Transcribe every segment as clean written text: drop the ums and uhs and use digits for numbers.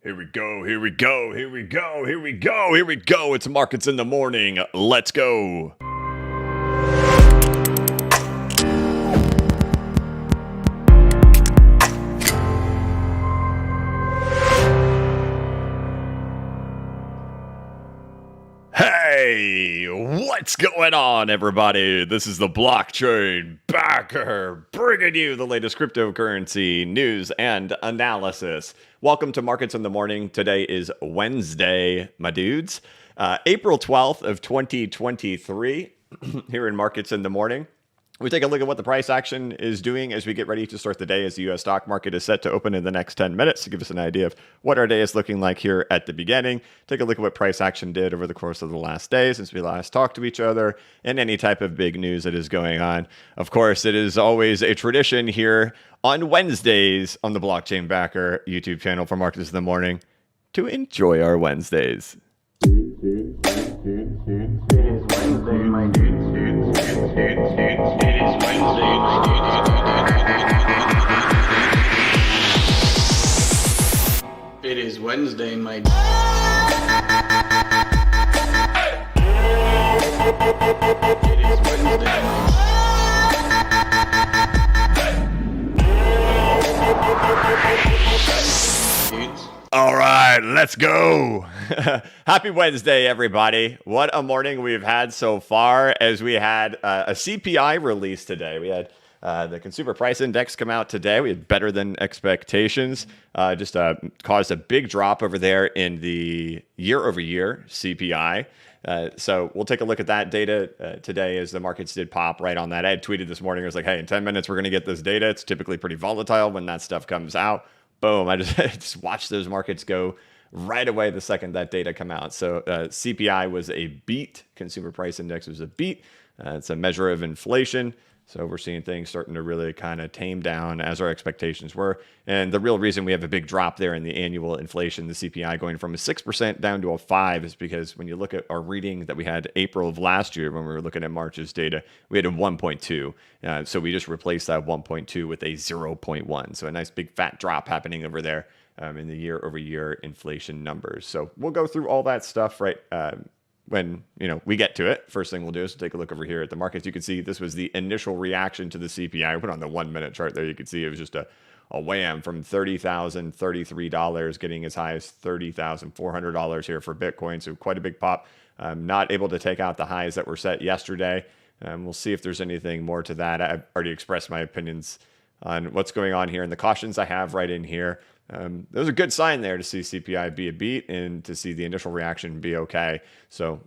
Here we go, here we go, here we go, here we go, here we go. It's Markets in the Morning. Let's go. Hey, what's going on, everybody? This is the Blockchain Backer, bringing you the latest cryptocurrency news and analysis. Welcome to Markets in the Morning. Today is Wednesday, my dudes, April 12th of 2023. Here in Markets in the Morning, we take a look at what the price action is doing as we get ready to start the day, as the U.S. stock market is set to open in the next 10 minutes to give us an idea of what our day is looking like here at the beginning. Take a look at what price action did over the course of the last day since we last talked to each other, and any type of big news that is going on. Of course, it is always a tradition here on Wednesdays on the Blockchain Backer YouTube channel for Markets in the Morning to enjoy our Wednesdays. It is Wednesday, my dude. It is Wednesday, dudes. All right, let's go. Happy Wednesday, everybody. What a morning we've had so far, as we had a CPI release today. We had the consumer price index come out today. We had better than expectations. Just caused a big drop over there in the year-over-year CPI. So we'll take a look at that data today, as the markets did pop right on that. I had tweeted this morning. I was like, hey, in 10 minutes, we're going to get this data. It's typically pretty volatile when that stuff comes out. Boom. I just watched those markets go right away the second that data come out. So CPI was a beat. Consumer price index was a beat. It's a measure of inflation. So we're seeing things starting to really kind of tame down as our expectations were. And the real reason we have a big drop there in the annual inflation, the CPI going from a 6% down to a 5%, is because when you look at our reading that we had April of last year, when we were looking at March's data, we had a 1.2. So we just replaced that 1.2 with a 0.1. So a nice big fat drop happening over there in the year-over-year inflation numbers. So we'll go through all that stuff right when we get to it. First thing we'll do is take a look over here at the markets. You can see this was the initial reaction to the CPI. I put on the 1 minute chart there. You can see it was just a wham from $30,033 getting as high as $30,400 here for Bitcoin. So quite a big pop. Not able to take out the highs that were set yesterday. We'll see if there's anything more to that. I've already expressed my opinions on what's going on here and the cautions I have right in here. There's a good sign there to see CPI be a beat and to see the initial reaction be okay. So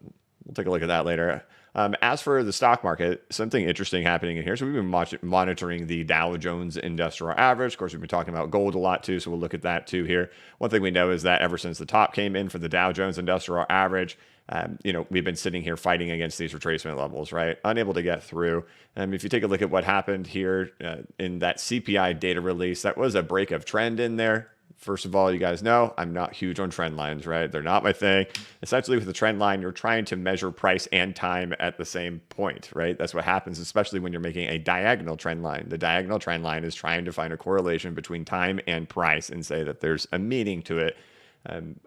we'll take a look at that later. As for the stock market, something interesting happening in here. So we've been monitoring the Dow Jones Industrial Average. Of course, we've been talking about gold a lot too, so we'll look at that too here. One thing we know is that ever since the top came in for the Dow Jones Industrial Average, we've been sitting here fighting against these retracement levels, right? Unable to get through. If you take a look at what happened here in that CPI data release, that was a break of trend in there. First of all, you guys know I'm not huge on trend lines, right? They're not my thing. Essentially, with the trend line, you're trying to measure price and time at the same point, right? That's what happens, especially when you're making a diagonal trend line. The diagonal trend line is trying to find a correlation between time and price and say that there's a meaning to it.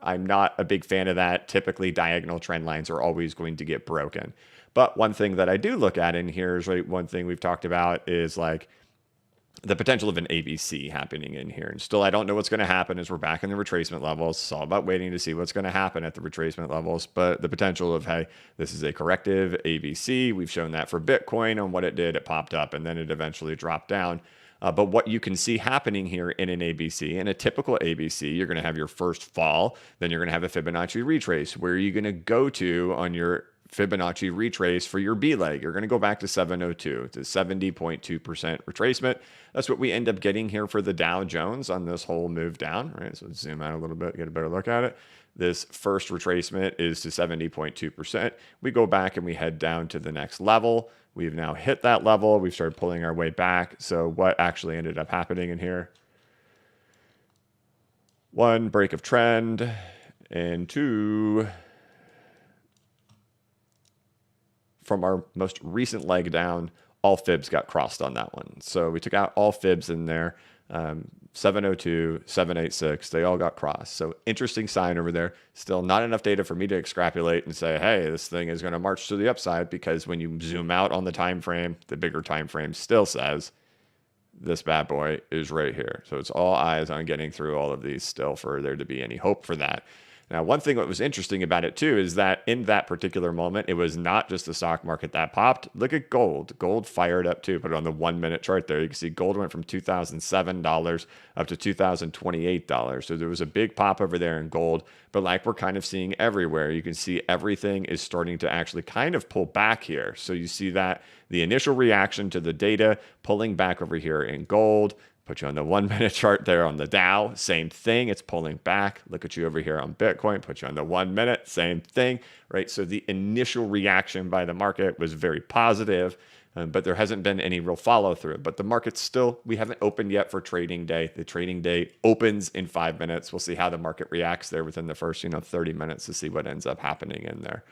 I'm not a big fan of that. Typically, diagonal trend lines are always going to get broken. But one thing that I do look at in here is, right, one thing we've talked about is like the potential of an ABC happening in here. And still, I don't know what's going to happen as we're back in the retracement levels. It's all about waiting to see what's going to happen at the retracement levels. But the potential of, hey, this is a corrective ABC. We've shown that for Bitcoin on what it did. It popped up and then it eventually dropped down. But what you can see happening here in an ABC, in a typical ABC, you're going to have your first fall, then you're going to have a Fibonacci retrace. Where are you going to go to on your Fibonacci retrace for your B leg? You're going to go back to 702, to 70.2% retracement. That's what we end up getting here for the Dow Jones on this whole move down, right? So let's zoom out a little bit, get a better look at it. This first retracement is to 70.2%. We go back and we head down to the next level. We've now hit that level. We've started pulling our way back. So what actually ended up happening in here? One, break of trend, and two, from our most recent leg down, all fibs got crossed on that one. So we took out all fibs in there. 702, 786, they all got crossed. So interesting sign over there. Still not enough data for me to extrapolate and say, hey, this thing is going to march to the upside, because when you zoom out on the time frame, the bigger time frame still says this bad boy is right here. So it's all eyes on getting through all of these still for there to be any hope for that. Now, one thing that was interesting about it too is that in that particular moment, it was not just the stock market that popped. Look at gold. Gold fired up too. Put it on the 1 minute chart there. You can see gold went from $2,007 up to $2,028. So there was a big pop over there in gold. But like we're kind of seeing everywhere, you can see everything is starting to actually kind of pull back here. So you see that the initial reaction to the data pulling back over here in gold. Put you on the 1 minute chart there on the Dow, same thing, it's pulling back. Look at you over here on Bitcoin, put you on the 1 minute, same thing, right? So the initial reaction by the market was very positive, but there hasn't been any real follow through. But the market still, we haven't opened yet for trading day. The trading day opens in 5 minutes. We'll see how the market reacts there within the first, 30 minutes to see what ends up happening in there.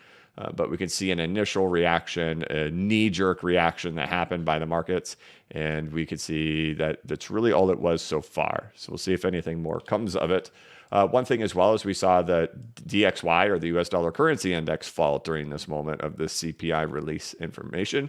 But we can see an initial reaction, a knee-jerk reaction that happened by the markets, and we could see that that's really all it was so far. So we'll see if anything more comes of it. One thing as well is we saw the DXY, or the US dollar currency index, fall during this moment of the CPI release information.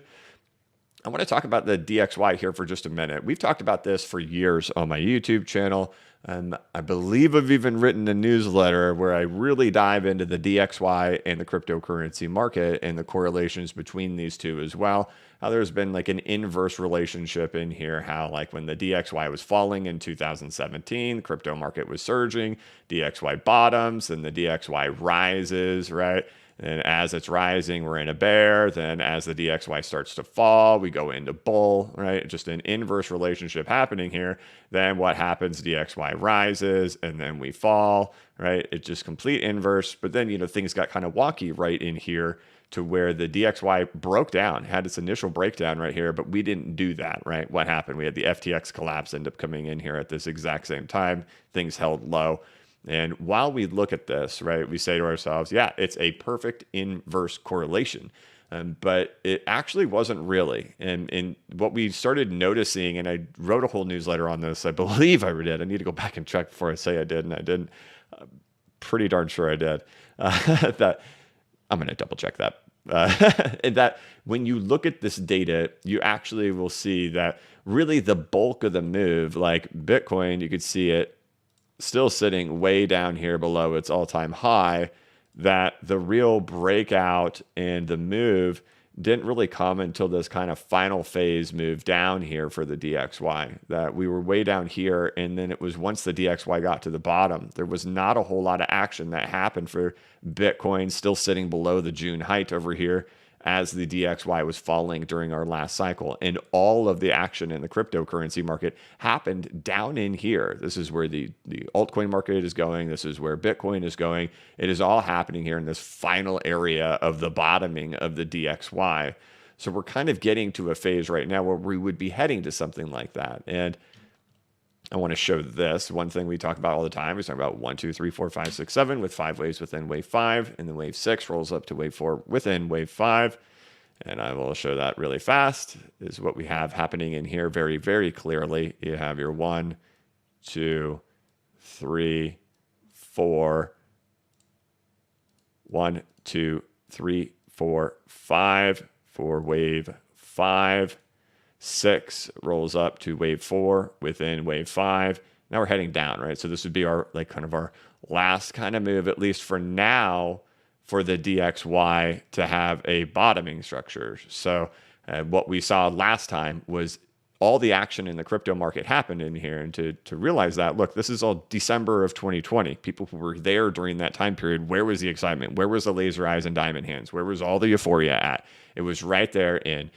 I want to talk about the DXY here for just a minute. We've talked about this for years on my YouTube channel. I believe I've even written a newsletter where I really dive into the DXY and the cryptocurrency market and the correlations between these two as well. How there's been like an inverse relationship in here. How like when the DXY was falling in 2017, the crypto market was surging, DXY bottoms, and the DXY rises, right? And as it's rising, we're in a bear. Then as the DXY starts to fall, we go into bull, right? Just an inverse relationship happening here. Then what happens? DXY rises and then we fall, right? It's just complete inverse. But then, things got kind of wonky right in here to where the DXY broke down, had its initial breakdown right here, but we didn't do that, right? What happened? We had the FTX collapse end up coming in here at this exact same time. Things held low. And while we look at this, right, we say to ourselves, yeah, it's a perfect inverse correlation. But it actually wasn't really. And what we started noticing, and I wrote a whole newsletter on this, I believe I did. I need to go back and check before I say I did, and I didn't. Pretty darn sure I did. That I'm going to double check that. And that when you look at this data, you actually will see that really the bulk of the move, like Bitcoin, you could see it still sitting way down here below its all-time high, that the real breakout and the move didn't really come until this kind of final phase move down here for the DXY, that we were way down here. And then it was once the DXY got to the bottom, there was not a whole lot of action that happened for Bitcoin, still sitting below the June height over here as the DXY was falling during our last cycle. And all of the action in the cryptocurrency market happened down in here. This is where the altcoin market is going. This is where Bitcoin is going. It is all happening here in this final area of the bottoming of the DXY. So we're kind of getting to a phase right now where we would be heading to something like that. And I want to show this. One thing we talk about all the time, we talk about 1, 2, 3, 4, 5, 6, 7 with 5 waves within wave 5, and then wave 6 rolls up to wave 4 within wave 5. And I will show that really fast. Is what we have happening in here very, very clearly. You have your 1, 2, 3, 4, 1, 2, 3, 4, 5 for wave 5. 6 rolls up to wave 4 within wave 5. Now we're heading down, right? So this would be our kind of our last kind of move, at least for now, for the DXY to have a bottoming structure. So what we saw last time was all the action in the crypto market happened in here. And to realize that, look, this is all December of 2020. People who were there during that time period, where was the excitement? Where was the laser eyes and diamond hands? Where was all the euphoria at? It was right there in,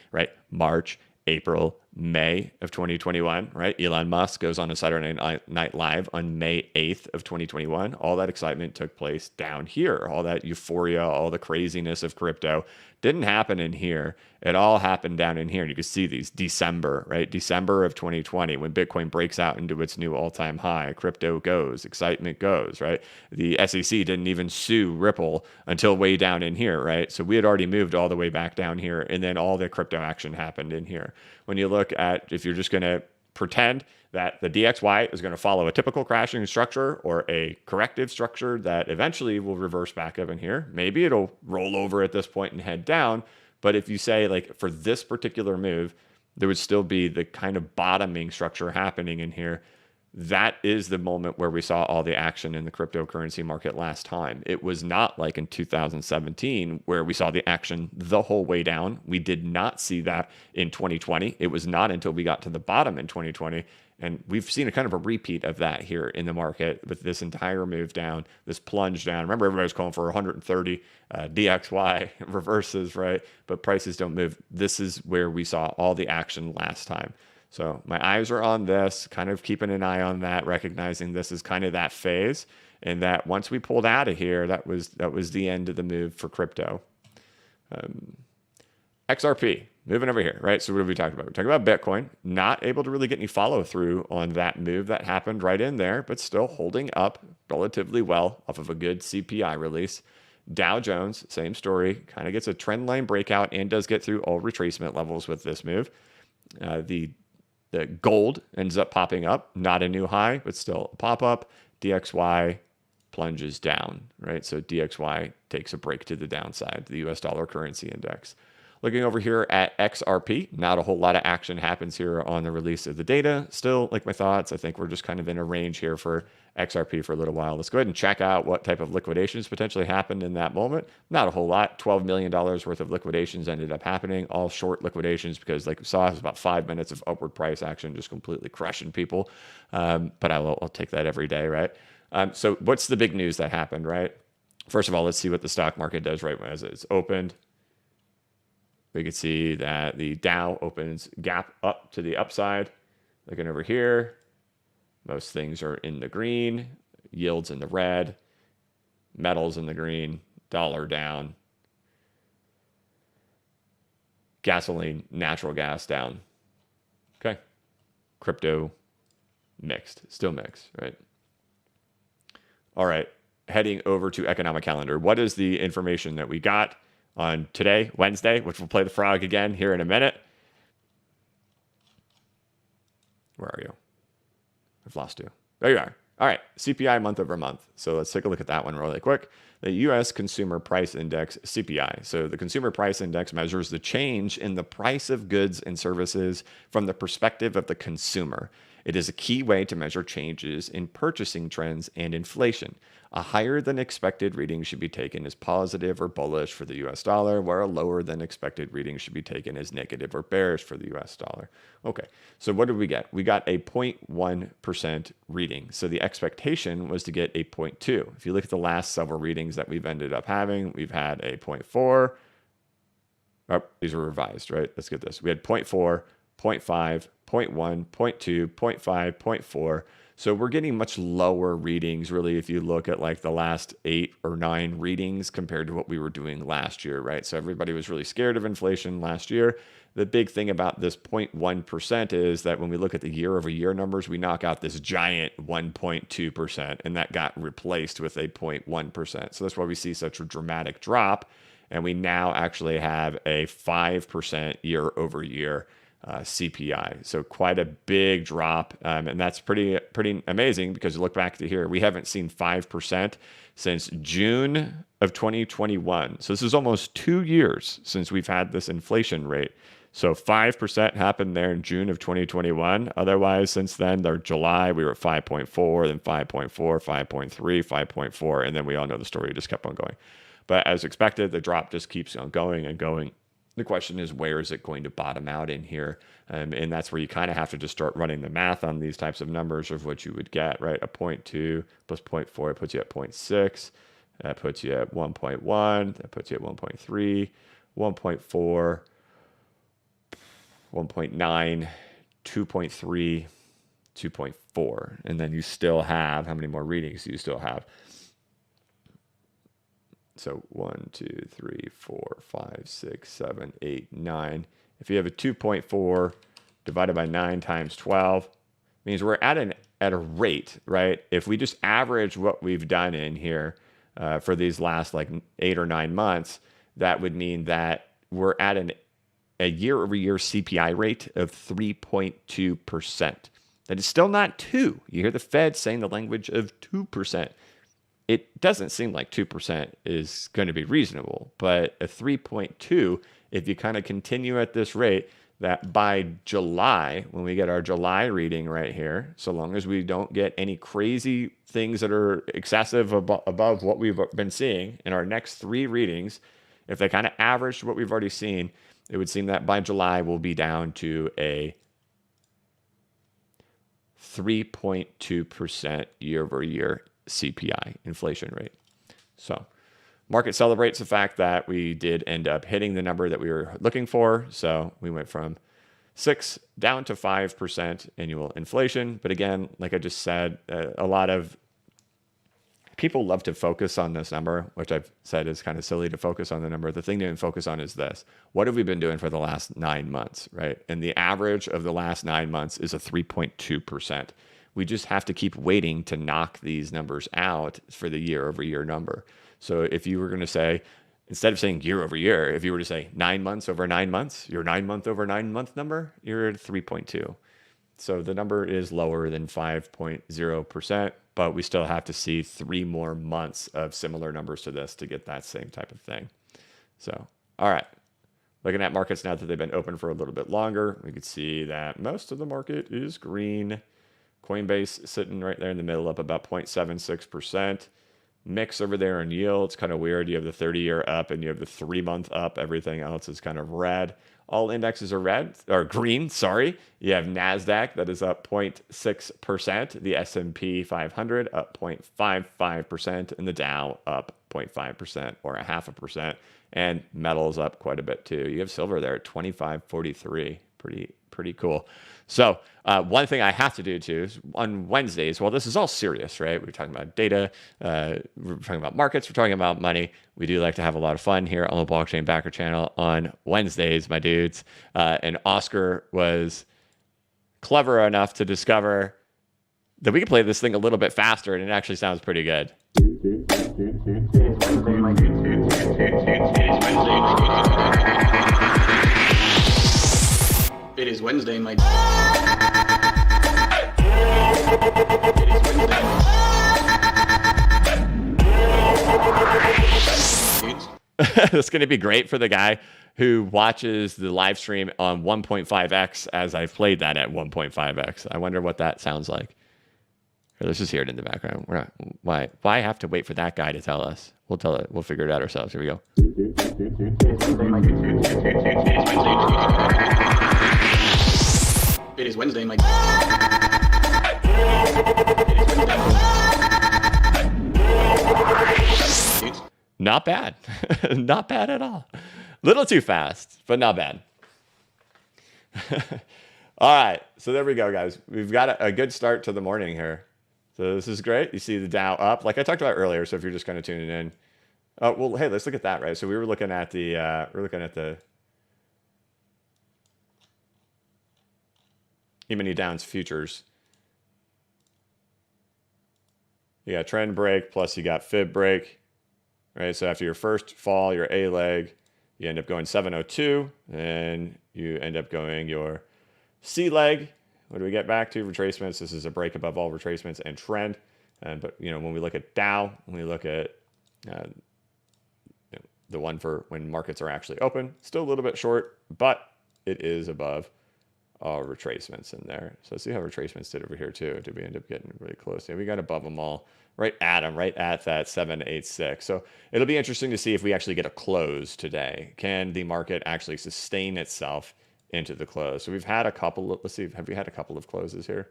March, April, May of 2021, right? Elon Musk goes on a Saturday Night Live on May 8th of 2021. All that excitement took place down here. All that euphoria, all the craziness of crypto didn't happen in here. It all happened down in here. And you can see these December, right? December of 2020, when Bitcoin breaks out into its new all-time high, crypto goes, excitement goes, right? The SEC didn't even sue Ripple until way down in here, right? So we had already moved all the way back down here, and then all the crypto action happened in here. When you look at, if you're just going to pretend that the DXY is going to follow a typical crashing structure or a corrective structure that eventually will reverse back up in here. Maybe it'll roll over at this point and head down. But if you say like for this particular move, there would still be the kind of bottoming structure happening in here. That is the moment where we saw all the action in the cryptocurrency market last time. It was not like in 2017 where we saw the action the whole way down. We did not see that in 2020. It was not until we got to the bottom in 2020. And we've seen a kind of a repeat of that here in the market with this entire move down, this plunge down. Remember, everybody was calling for 130 DXY reverses, right? But prices don't move. This is where we saw all the action last time. So my eyes are on this, kind of keeping an eye on that, recognizing this is kind of that phase, and that once we pulled out of here, that was the end of the move for crypto. XRP, moving over here, right? So what have we talked about? We're talking about Bitcoin, not able to really get any follow through on that move that happened right in there, but still holding up relatively well off of a good CPI release. Dow Jones, same story, kind of gets a trend line breakout and does get through all retracement levels with this move. The gold ends up popping up, not a new high, but still a pop up. DXY plunges down, right? So DXY takes a break to the downside, the US dollar currency index. Looking over here at XRP, not a whole lot of action happens here on the release of the data. Still, like my thoughts, I think we're just kind of in a range here for XRP for a little while. Let's go ahead and check out what type of liquidations potentially happened in that moment. Not a whole lot. $12 million worth of liquidations ended up happening, all short liquidations because like we saw, it was about 5 minutes of upward price action, just completely crushing people. But I'll take that every day, right? So what's the big news that happened, right? First of all, let's see what the stock market does right as it's opened. We can see that the Dow opens gap up to the upside. Looking over here, most things are in the green, yields in the red, metals in the green, dollar down, gasoline, natural gas down. Okay. Crypto mixed, still mixed, right? All right. Heading over to economic calendar. What is the information that we got on today, Wednesday, which we'll play the frog again here in a minute? Where are you? I've lost you. There you are. All right, CPI month over month. So let's take a look at that one really quick. The U.S. Consumer Price Index, CPI. So the Consumer Price Index measures the change in the price of goods and services from the perspective of the consumer. It is a key way to measure changes in purchasing trends and inflation. A higher than expected reading should be taken as positive or bullish for the US dollar, where a lower than expected reading should be taken as negative or bearish for the US dollar. Okay, so what did we get? We got a 0.1% reading. So the expectation was to get a 0.2. If you look at the last several readings that we've ended up having, we've had a 0.4. Oh, these were revised, right? Let's get this. We had 0.4, 0.5, 0.1, 0.2, 0.5, 0.4. So we're getting much lower readings, really, if you look at like the last 8 or 9 readings compared to what we were doing last year, right? So everybody was really scared of inflation last year. The big thing about this 0.1% is that when we look at the year over year numbers, we knock out this giant 1.2%, and that got replaced with a 0.1%. So that's why we see such a dramatic drop. And we now actually have a 5% year over year CPI. So quite a big drop. And that's pretty amazing because you look back to here, we haven't seen 5% since June of 2021. So this is almost 2 years since we've had this inflation rate. So 5% happened there in June of 2021. Otherwise, since then, July, we were at 5.4, then 5.4, 5.3, 5.4. And then we all know the story just kept on going. But as expected, the drop just keeps on going and going. The question is, where is it going to bottom out in here? And that's where you kind of have to just start running the math on these types of numbers of what you would get, right? A 0.2 plus 0.4, it puts you at 0.6. That puts you at 1.1. That puts you at 1.3, 1.4, 1.9, 2.3, 2.4. And then you still have, how many more readings do you still have? So 1, 2, 3, 4, 5, 6, 7, 8, 9. If you have a 2.4 divided by 9 times 12, means we're at a rate, right? If we just average what we've done in here for these last like 8 or 9 months, that would mean that we're at a year-over-year CPI rate of 3.2%. That is still not 2. You hear the Fed saying the language of 2%. It doesn't seem like 2% is going to be reasonable, but a 3.2, if you kind of continue at this rate, that by July, when we get our July reading right here, so long as we don't get any crazy things that are excessive above what we've been seeing in our next 3 readings, if they kind of average what we've already seen, it would seem that by July we'll be down to a 3.2% year-over-year CPI inflation rate. So market celebrates the fact that we did end up hitting the number that we were looking for. So we went from 6 down to 5% annual inflation. But again, like I just said, a lot of people love to focus on this number, which I've said is kind of silly to focus on the number. The thing to focus on is this. What have we been doing for the last 9 months, right? And the average of the last 9 months is a 3.2%. We just have to keep waiting to knock these numbers out for the year-over-year number. So if you were going to say, instead of saying year-over-year, if you were to say 9 months over 9 months, your 9-month over 9-month number, you're at 3.2. So the number is lower than 5.0%, but we still have to see 3 more months of similar numbers to this to get that same type of thing. So, all right. Looking at markets now that they've been open for a little bit longer, we can see that most of the market is green. Coinbase sitting right there in the middle, up about 0.76%. Mix over there in yield. It's kind of weird. You have the 30-year up and you have the 3-month up. Everything else is kind of red. All indexes are red or green. Sorry. You have NASDAQ that is up 0.6%. The S&P 500 up 0.55%, and the Dow up 0.5% or 0.5%. And metals up quite a bit too. You have silver there at 25.43. Pretty cool. So one thing I have to do too is on Wednesdays, well, this is all serious, right? We're talking about data, we're talking about markets, we're talking about money. We do like to have a lot of fun here on the Blockchain Backer channel on Wednesdays, my dudes. And Oscar was clever enough to discover that we could play this thing a little bit faster, and it actually sounds pretty good. It is Wednesday, my It is Wednesday. It's going to be great for the guy who watches the live stream on 1.5x as I've played that at 1.5x. I wonder what that sounds like. Here, let's just hear it in the background. Why have to wait for that guy to tell us? We'll tell it. We'll figure it out ourselves. Here we go. It is Wednesday, my Not bad. Not bad at all. Little too fast, but not bad. All right. So there we go, guys. We've got a good start to the morning here. So this is great. You see the Dow up, like I talked about earlier. So if you're just kind of tuning in, oh well, hey, let's look at that, right? So we were looking at the E-mini Downs futures. You got trend break plus you got fib break, right? So after your first fall, your A leg, you end up going 702, and you end up going your C leg. What do we get back to? Retracements. This is a break above all retracements and trend. But when we look at Dow, when we look at the one for when markets are actually open, still a little bit short, but it is above all retracements in there. So let's see how retracements did over here too. Did we end up getting really close? Yeah, we got above them all, right at them, right at that 786. So it'll be interesting to see if we actually get a close today. Can the market actually sustain itself into the close? So we've had a couple of, let's see, have we had a couple of closes here?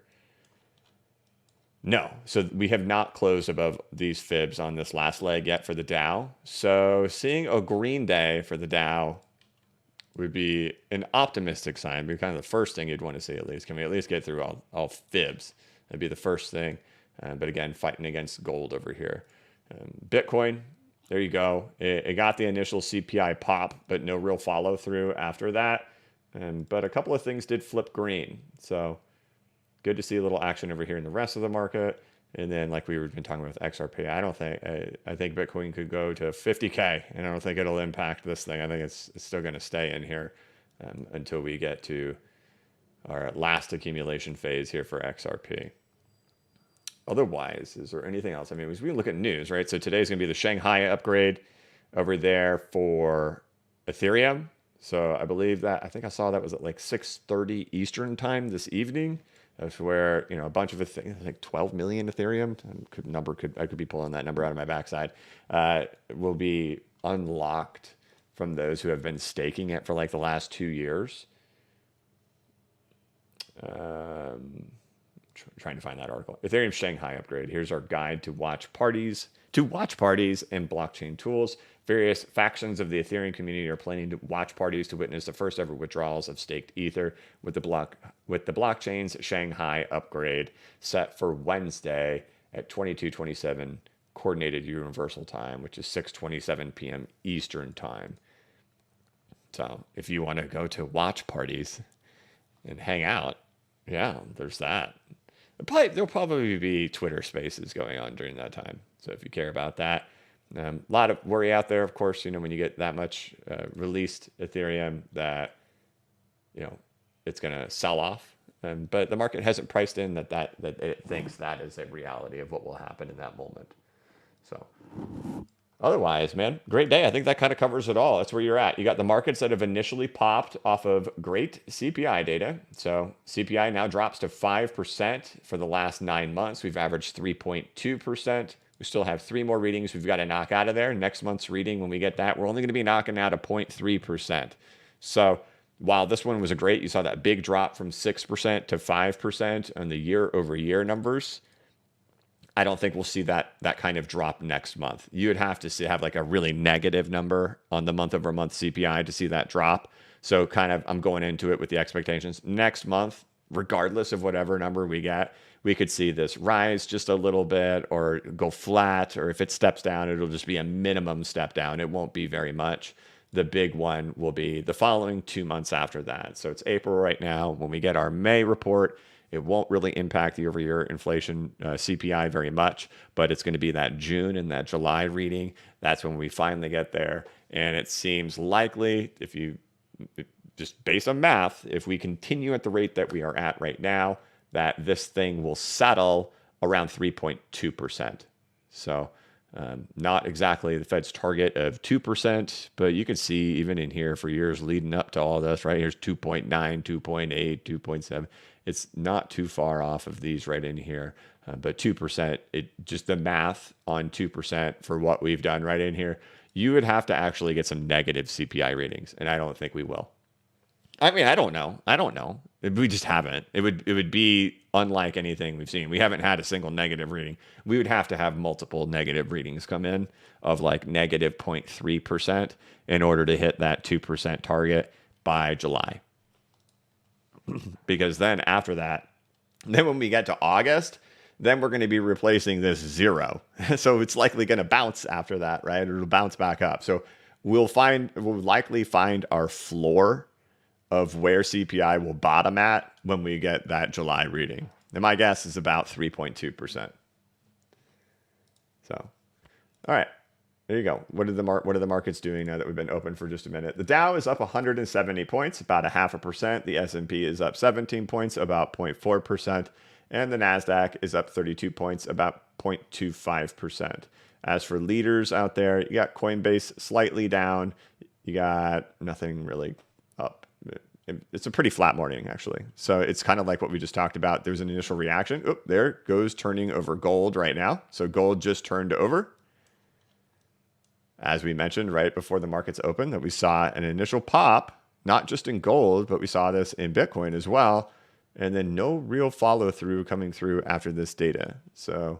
No. So we have not closed above these fibs on this last leg yet for the Dow. So seeing a green day for the Dow would be an optimistic sign. Be kind of the first thing you'd want to see at least. Can we at least get through all fibs? That'd be the first thing. But again, fighting against gold over here. Bitcoin, there you go. It got the initial CPI pop, but no real follow through after that. But a couple of things did flip green. So good to see a little action over here in the rest of the market. And then like we were been talking about with XRP, I think Bitcoin could go to 50K, and I don't think it'll impact this thing. I think it's still going to stay in here. until we get to our last accumulation phase here for XRP. Otherwise, is there anything else? I mean, as we look at news, right? So today's going to be the Shanghai upgrade over there for Ethereum. So I believe that, I think I saw that was at like 6:30 Eastern time this evening. That's where, a bunch of like 12 million Ethereum, I could be pulling that number out of my backside, will be unlocked from those who have been staking it for like the last 2 years. Trying to find that article. Ethereum Shanghai upgrade. Here's our guide to watch parties and blockchain tools. Various factions of the Ethereum community are planning to watch parties to witness the first ever withdrawals of staked Ether with the blockchain's Shanghai upgrade set for Wednesday at 22:27 coordinated universal time, which is 6:27 p.m. Eastern time. So if you want to go to watch parties and hang out, yeah, there's that. There'll probably be Twitter spaces going on during that time. So if you care about that, a lot of worry out there, of course, when you get that much released Ethereum that, it's going to sell off. But the market hasn't priced in that it thinks that is a reality of what will happen in that moment. So otherwise, man, great day. I think that kind of covers it all. That's where you're at. You got the markets that have initially popped off of great CPI data. So CPI now drops to 5% for the last 9 months. We've averaged 3.2%. We still have 3 more readings we've got to knock out of there. Next month's reading, when we get that, we're only going to be knocking out a 0.3%. So while this one was a great, you saw that big drop from 6% to 5% on the year-over-year numbers. I don't think we'll see that kind of drop next month. You would have to have like a really negative number on the month-over-month CPI to see that drop. So kind of I'm going into it with the expectations. Next month, regardless of whatever number we get, we could see this rise just a little bit or go flat, or if it steps down, it'll just be a minimum step down. It won't be very much. The big one will be the following 2 months after that. So it's April right now. When we get our May report, it won't really impact the year-over-year inflation CPI very much, but it's going to be that June and that July reading. That's when we finally get there. And it seems likely, just based on math, if we continue at the rate that we are at right now, that this thing will settle around 3.2%. So not exactly the Fed's target of 2%, but you can see even in here for years leading up to all this, right? Here's 2.9, 2.8, 2.7. It's not too far off of these right in here. But 2%, just the math on 2% for what we've done right in here, you would have to actually get some negative CPI readings, and I don't think we will. I mean, I don't know. We just haven't. It would be unlike anything we've seen. We haven't had a single negative reading. We would have to have multiple negative readings come in of like negative 0.3% in order to hit that 2% target by July. Because then after that, then when we get to August, then we're going to be replacing this 0. So it's likely going to bounce after that, right? It'll bounce back up. So we'll likely find our floor of where CPI will bottom at when we get that July reading. And my guess is about 3.2%. So, all right. There you go. What are the markets doing now that we've been open for just a minute? The Dow is up 170 points, about 0.5%. The S&P is up 17 points, about 0.4%. And the NASDAQ is up 32 points, about 0.25%. As for leaders out there, you got Coinbase slightly down. You got nothing really up. It's a pretty flat morning, actually. So it's kind of like what we just talked about. There's an initial reaction. Oh, there goes turning over gold right now. So gold just turned over. As we mentioned right before the markets opened, that we saw an initial pop, not just in gold, but we saw this in Bitcoin as well. And then no real follow through coming through after this data. So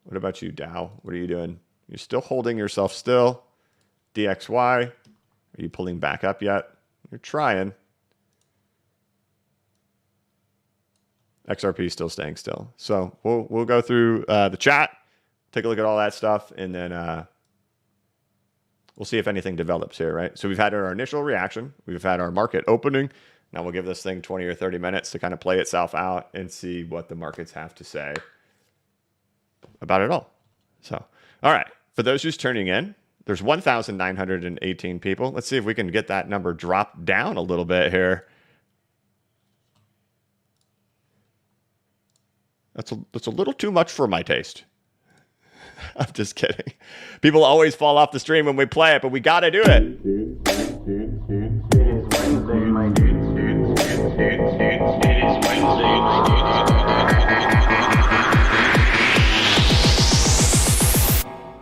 what about you, Dow? What are you doing? You're still holding yourself still. DXY, are you pulling back up yet? You're trying. XRP still staying still. So we'll go through the chat, take a look at all that stuff, and then we'll see if anything develops here, right? So we've had our initial reaction. We've had our market opening. Now we'll give this thing 20 or 30 minutes to kind of play itself out and see what the markets have to say about it all. So, all right. For those who's turning in, There's 1,918 people. Let's see if we can get that number dropped down a little bit here. That's a little too much for my taste. I'm just kidding. People always fall off the stream when we play it, but we got to do it.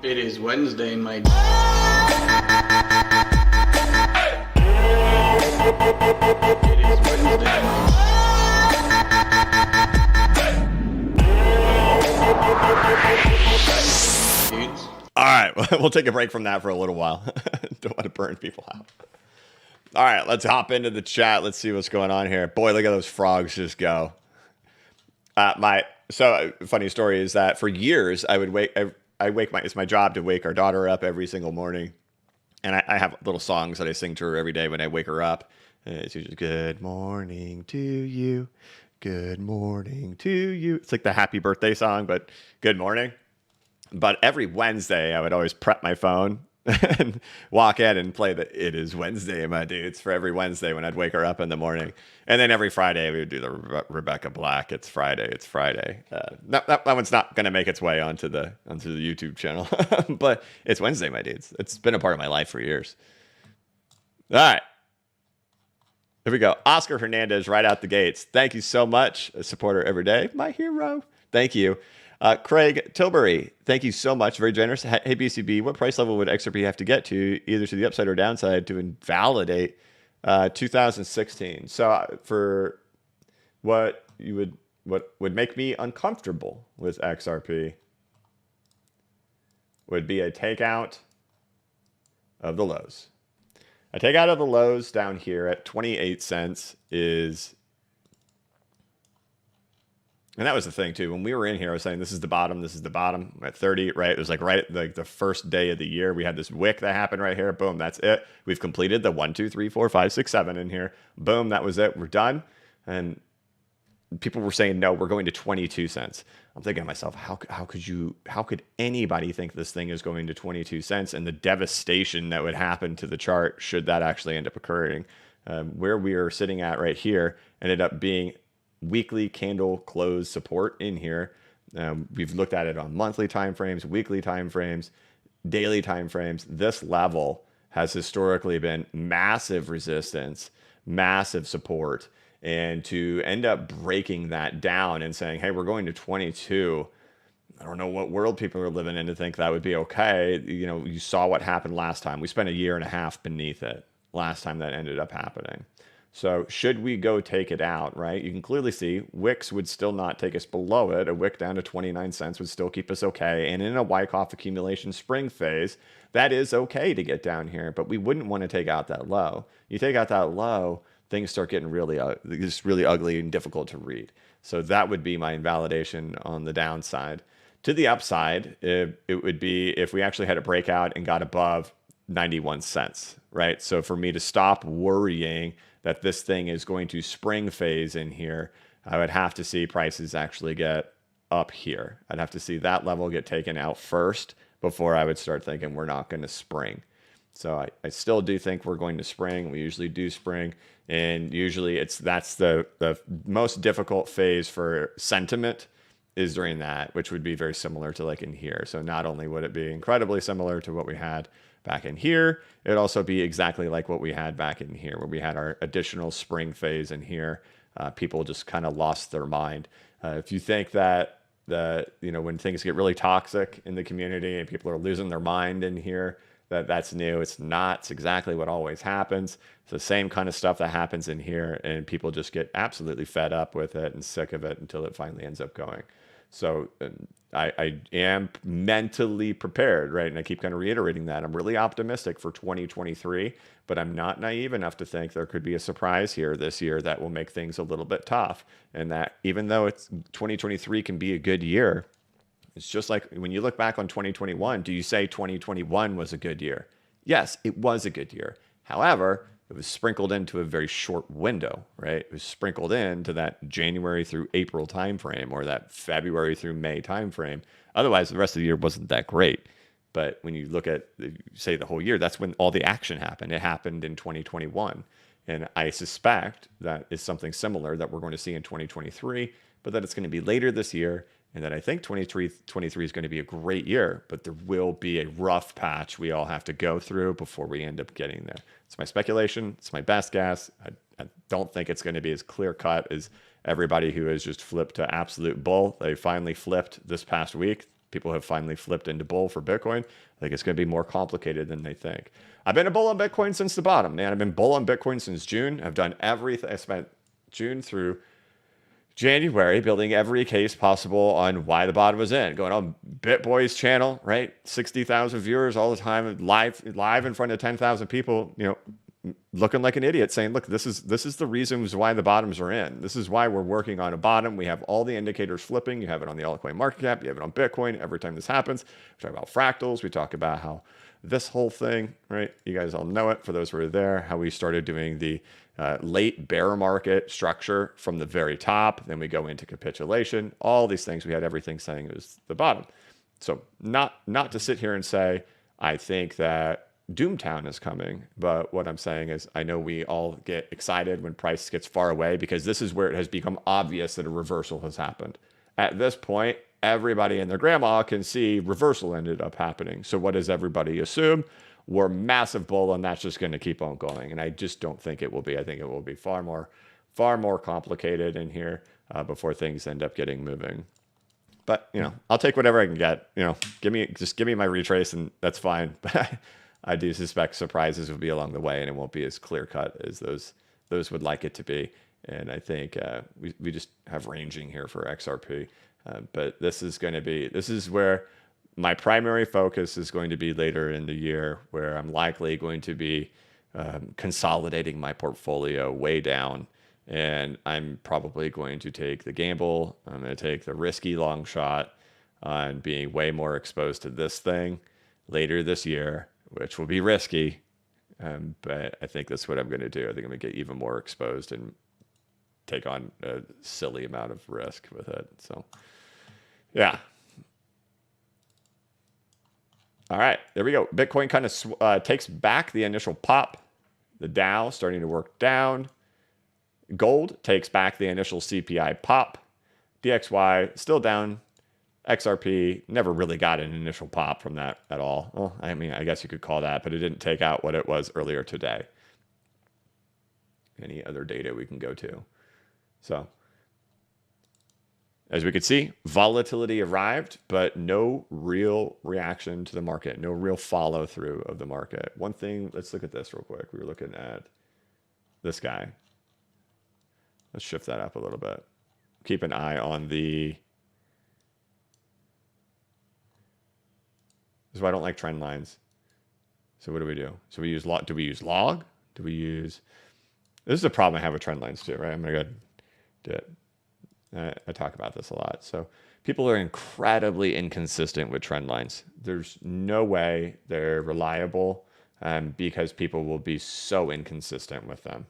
It is Wednesday, my dude. It is Wednesday, dudes. All right, we'll take a break from that for a little while. Don't want to burn people out. All right, let's hop into the chat. Let's see what's going on here. Boy, look at those frogs just go. Funny story is that for years it's my job to wake our daughter up every single morning, and I have little songs that I sing to her every day when I wake her up. And it's usually "Good morning to you, good morning to you." It's like the happy birthday song, but good morning. But every Wednesday, I would always prep my phone and walk in and play the "It is Wednesday, my dudes" for every Wednesday when I'd wake her up in the morning. And then every Friday, we would do the Rebecca Black. It's Friday. It's Friday. That one's not going to make its way onto the YouTube channel, but it's Wednesday, my dudes. It's been a part of my life for years. All right. Here we go. Oscar Hernandez right out the gates. Thank you so much. A supporter every day. My hero. Thank you. Craig Tilbury, thank you so much. Very generous. Hey, BCB, what price level would XRP have to get to, either to the upside or downside, to invalidate 2016? So for what would make me uncomfortable with XRP would be a takeout of the lows. A takeout of the lows down here at 28 cents is... And that was the thing too. When we were in here, I was saying this is the bottom at 30, right? It was like the first day of the year. We had this wick that happened right here. Boom, that's it. We've completed the 1, 2, 3, 4, 5, 6, 7 in here. Boom, that was it. We're done. And people were saying, no, we're going to 22 cents. I'm thinking to myself, how could anybody think this thing is going to 22 cents, and the devastation that would happen to the chart should that actually end up occurring? Where we are sitting at right here ended up being weekly candle close support in here. We've looked at it on monthly timeframes, weekly timeframes, daily timeframes. This level has historically been massive resistance, massive support. And to end up breaking that down and saying, hey, we're going to 22, I don't know what world people are living in to think that would be okay. You know, you saw what happened last time. We spent a year and a half beneath it last time that ended up happening. So should we go take it out, right? You can clearly see wicks would still not take us below it. A wick down to 29 cents would still keep us okay. And in a Wyckoff accumulation spring phase, that is okay to get down here, but we wouldn't want to take out that low. You take out that low, things start getting really ugly and difficult to read. So that would be my invalidation on the downside. To the upside, it would be if we actually had a breakout and got above 91 cents, right? So for me to stop worrying that this thing is going to spring phase in here, I would have to see prices actually get up here. I'd have to see that level get taken out first before I would start thinking we're not going to spring. So I still do think we're going to spring. We usually do spring, and usually that's the most difficult phase for sentiment is during that, which would be very similar to like in here. So not only would it be incredibly similar to what we had back in here, it'd also be exactly like what we had back in here, where we had our additional spring phase in here. People just kind of lost their mind. If you think that when things get really toxic in the community and people are losing their mind in here, that's new. It's not. It's exactly what always happens. It's the same kind of stuff that happens in here, and people just get absolutely fed up with it and sick of it until it finally ends up going. So I am mentally prepared, right? And I keep kind of reiterating that. I'm really optimistic for 2023, but I'm not naive enough to think there could be a surprise here this year that will make things a little bit tough. And that even though 2023 can be a good year, it's just like when you look back on 2021, do you say 2021 was a good year? Yes, it was a good year. However, it was sprinkled into a very short window, right? It was sprinkled into that January through April timeframe, or that February through May timeframe. Otherwise, the rest of the year wasn't that great. But when you look at, say, the whole year, that's when all the action happened. It happened in 2021. And I suspect that is something similar that we're going to see in 2023, but that it's going to be later this year. And that I think 2023 is going to be a great year, but there will be a rough patch we all have to go through before we end up getting there. It's my speculation. It's my best guess. I don't think it's going to be as clear cut as everybody who has just flipped to absolute bull. They finally flipped this past week. People have finally flipped into bull for Bitcoin. I think it's going to be more complicated than they think. I've been a bull on Bitcoin since the bottom, man. I've been bull on Bitcoin since June. I've done everything. I spent June through January building every case possible on why the bottom was in. Going on BitBoy's channel, right? 60,000 viewers all the time, live in front of 10,000 people, looking like an idiot, saying, look, this is the reasons why the bottoms are in. This is why we're working on a bottom. We have all the indicators flipping. You have it on the altcoin market cap. You have it on Bitcoin. Every time this happens, we talk about fractals. We talk about how this whole thing, right? You guys all know it. For those who are there, how we started doing the late bear market structure from the very top. Then we go into capitulation. All these things. We had everything saying it was the bottom. So not to sit here and say, I think that Doomtown is coming, but what I'm saying is I know we all get excited when price gets far away because this is where it has become obvious that a reversal has happened. At this point, everybody and their grandma can see reversal ended up happening. So what does everybody assume? We're massive bull and that's just going to keep on going. And I just don't think it will be. I think it will be far more complicated in here before things end up getting moving. But, I'll take whatever I can get. Give me my retrace and that's fine. But I do suspect surprises will be along the way, and it won't be as clear cut as those would like it to be. And I think we just have ranging here for XRP, but this is where my primary focus is going to be later in the year, where I'm likely going to be consolidating my portfolio way down, and I'm probably going to take the gamble. I'm going to take the risky long shot on being way more exposed to this thing later this year, which will be risky, but I think that's what I'm going to do. I think I'm going to get even more exposed and take on a silly amount of risk with it. So, yeah. All right, there we go. Bitcoin kind of takes back the initial pop. The Dow starting to work down. Gold takes back the initial CPI pop. DXY still down. XRP never really got an initial pop from that at all. Well, I mean, I guess you could call that, but it didn't take out what it was earlier today. Any other data we can go to? So, as we could see, volatility arrived, but no real reaction to the market, no real follow through of the market. One thing, let's look at this real quick. We were looking at this guy. Let's shift that up a little bit. Keep an eye on the... This is why I don't like trend lines. So what do we do? So we use log. Do we use log? Do we use... This is a problem I have with trend lines too, right? I'm going to go do it. I talk about this a lot. So people are incredibly inconsistent with trend lines. There's no way they're reliable because people will be so inconsistent with them,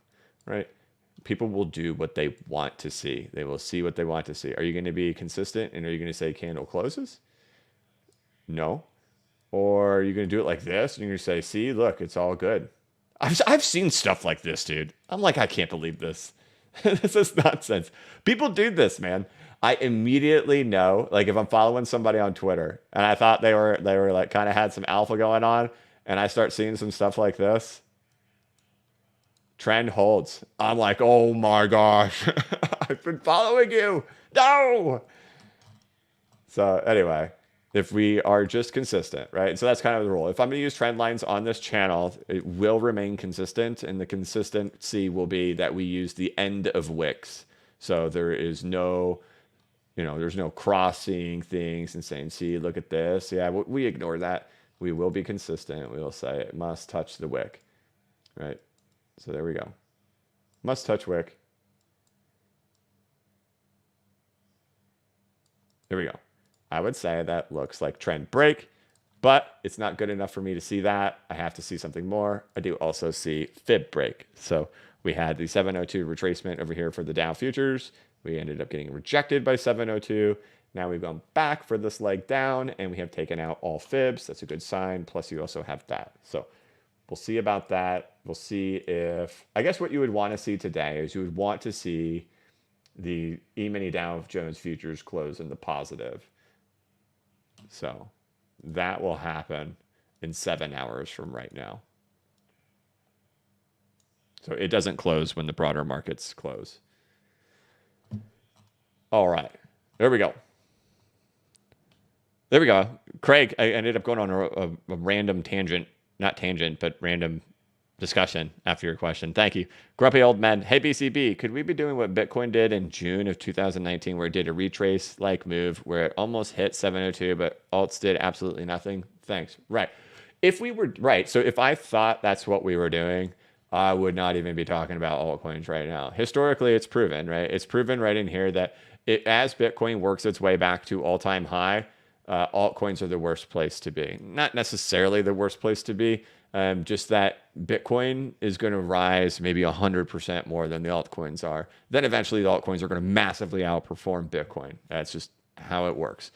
right? People will do what they want to see. They will see what they want to see. Are you going to be consistent and are you going to say candle closes? No. Or are you going to do it like this and you're going to say, see, look, it's all good. I've seen stuff like this, dude. I'm like, I can't believe this. This is nonsense. People do this, man. I immediately know, like if I'm following somebody on Twitter and I thought they were like kind of had some alpha going on and I start seeing some stuff like this, trend holds. I'm like, oh my gosh, I've been following you. No. So anyway, if we are just consistent, right? So that's kind of the rule. If I'm going to use trend lines on this channel, it will remain consistent, and the consistency will be that we use the end of wicks. So there is no, there's no crossing things and saying, see, look at this. Yeah, we ignore that. We will be consistent. We will say it must touch the wick, right? So there we go. Must touch wick. There we go. I would say that looks like trend break, but it's not good enough for me to see that. I have to see something more. I do also see fib break. So we had the 702 retracement over here for the Dow futures. We ended up getting rejected by 702. Now we've gone back for this leg down, and we have taken out all fibs. That's a good sign. Plus, you also have that. So we'll see about that. We'll see if, I guess what you would want to see today is you would want to see the E-mini Dow Jones futures close in the positive. So that will happen in 7 hours from right now. So it doesn't close when the broader markets close. All right, there we go. There we go. Craig, I ended up going on a random tangent, not tangent, but random discussion after your question. Thank you. Grumpy Old Men. Hey, BCB, could we be doing what Bitcoin did in June of 2019, where it did a retrace-like move where it almost hit 702, but alts did absolutely nothing? Thanks. Right. If we were, right, so if I thought that's what we were doing, I would not even be talking about altcoins right now. Historically, it's proven, right? It's proven right in here that as Bitcoin works its way back to all-time high, altcoins are the worst place to be. Not necessarily the worst place to be, just that Bitcoin is going to rise maybe 100% more than the altcoins are. Then eventually the altcoins are going to massively outperform Bitcoin. That's just how it works.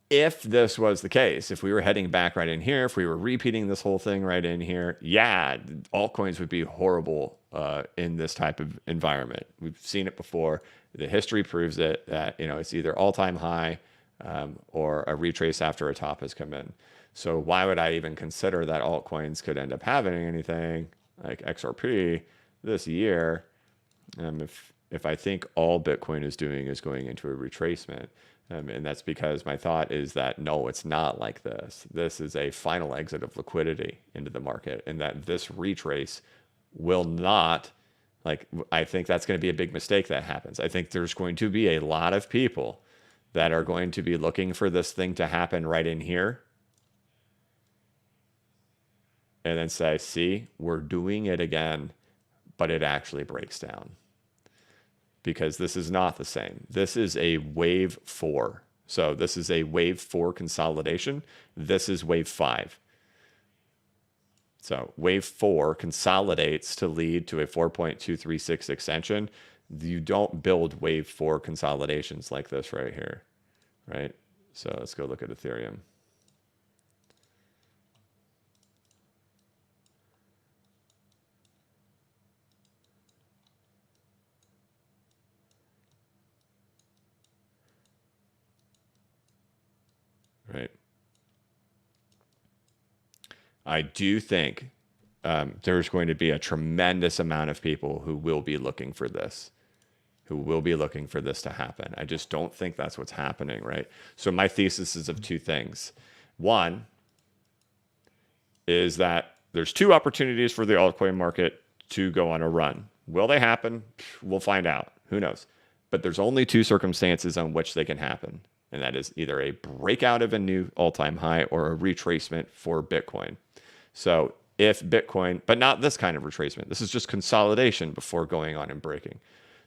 If this was the case, if we were heading back right in here, if we were repeating this whole thing right in here, yeah, altcoins would be horrible in this type of environment. We've seen it before. The history proves it, that it's either all-time high or a retrace after a top has come in. So why would I even consider that altcoins could end up having anything like XRP this year if I think all Bitcoin is doing is going into a retracement? And that's because my thought is that, no, it's not like this. This is a final exit of liquidity into the market, and that this retrace will not, I think that's going to be a big mistake that happens. I think there's going to be a lot of people that are going to be looking for this thing to happen right in here and then say, see, we're doing it again, but it actually breaks down. Because this is not the same. This is a wave 4. So this is a wave 4 consolidation. This is wave 5. So wave 4 consolidates to lead to a 4.236 extension. You don't build wave 4 consolidations like this right here, right? So let's go look at Ethereum. Right. I do think there's going to be a tremendous amount of people who will be looking for this, to happen. I just don't think that's what's happening, right? So my thesis is of two things. One is that there's two opportunities for the altcoin market to go on a run. Will they happen? We'll find out. Who knows? But there's only two circumstances on which they can happen. And that is either a breakout of a new all-time high or a retracement for Bitcoin. So if Bitcoin, but not this kind of retracement, this is just consolidation before going on and breaking.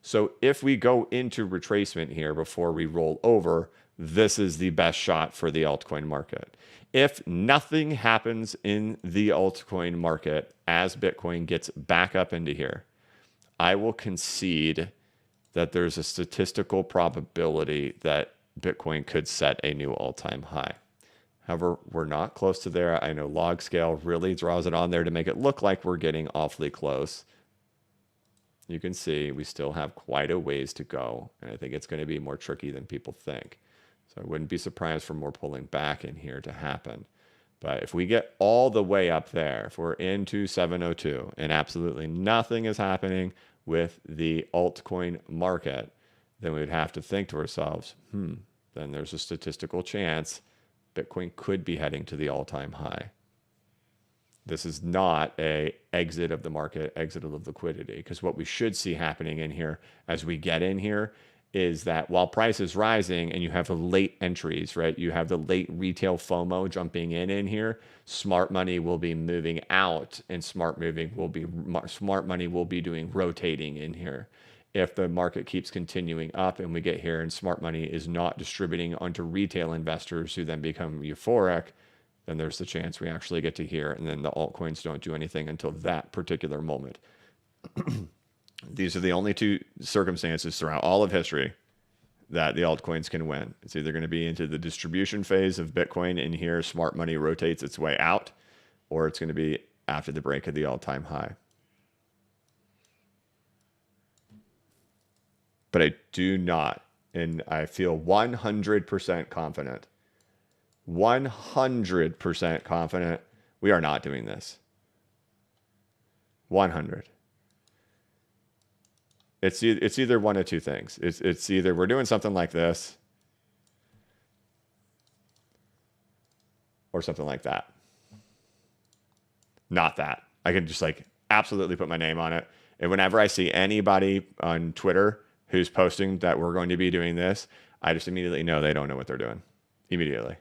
So if we go into retracement here before we roll over, this is the best shot for the altcoin market. If nothing happens in the altcoin market as Bitcoin gets back up into here, I will concede that there's a statistical probability that Bitcoin could set a new all-time high. However, we're not close to there. I know log scale really draws it on there to make it look like we're getting awfully close. You can see we still have quite a ways to go, and I think it's going to be more tricky than people think. So I wouldn't be surprised for more pulling back in here to happen. But if we get all the way up there, if we're into 702 and absolutely nothing is happening with the altcoin market, then we would have to think to ourselves, then there's a statistical chance Bitcoin could be heading to the all-time high. This is not a exit of the market, exit of liquidity, because what we should see happening in here as we get in here is that while price is rising and you have the late entries, right? You have the late retail FOMO jumping in here, smart money will be moving out and smart money will be doing rotating in here. If the market keeps continuing up and we get here and smart money is not distributing onto retail investors who then become euphoric, then there's the chance we actually get to here, and then the altcoins don't do anything until that particular moment. These are the only two circumstances throughout all of history that the altcoins can win. It's either going to be into the distribution phase of Bitcoin, and here smart money rotates its way out, or it's going to be after the break of the all-time high. But I do not, and I feel 100% confident, 100% confident we are not doing this. 100. It's either one of two things. It's either we're doing something like this or something like that. Not that. I can just like absolutely put my name on it. And whenever I see anybody on Twitter who's posting that we're going to be doing this, I just immediately know they don't know what they're doing. Immediately.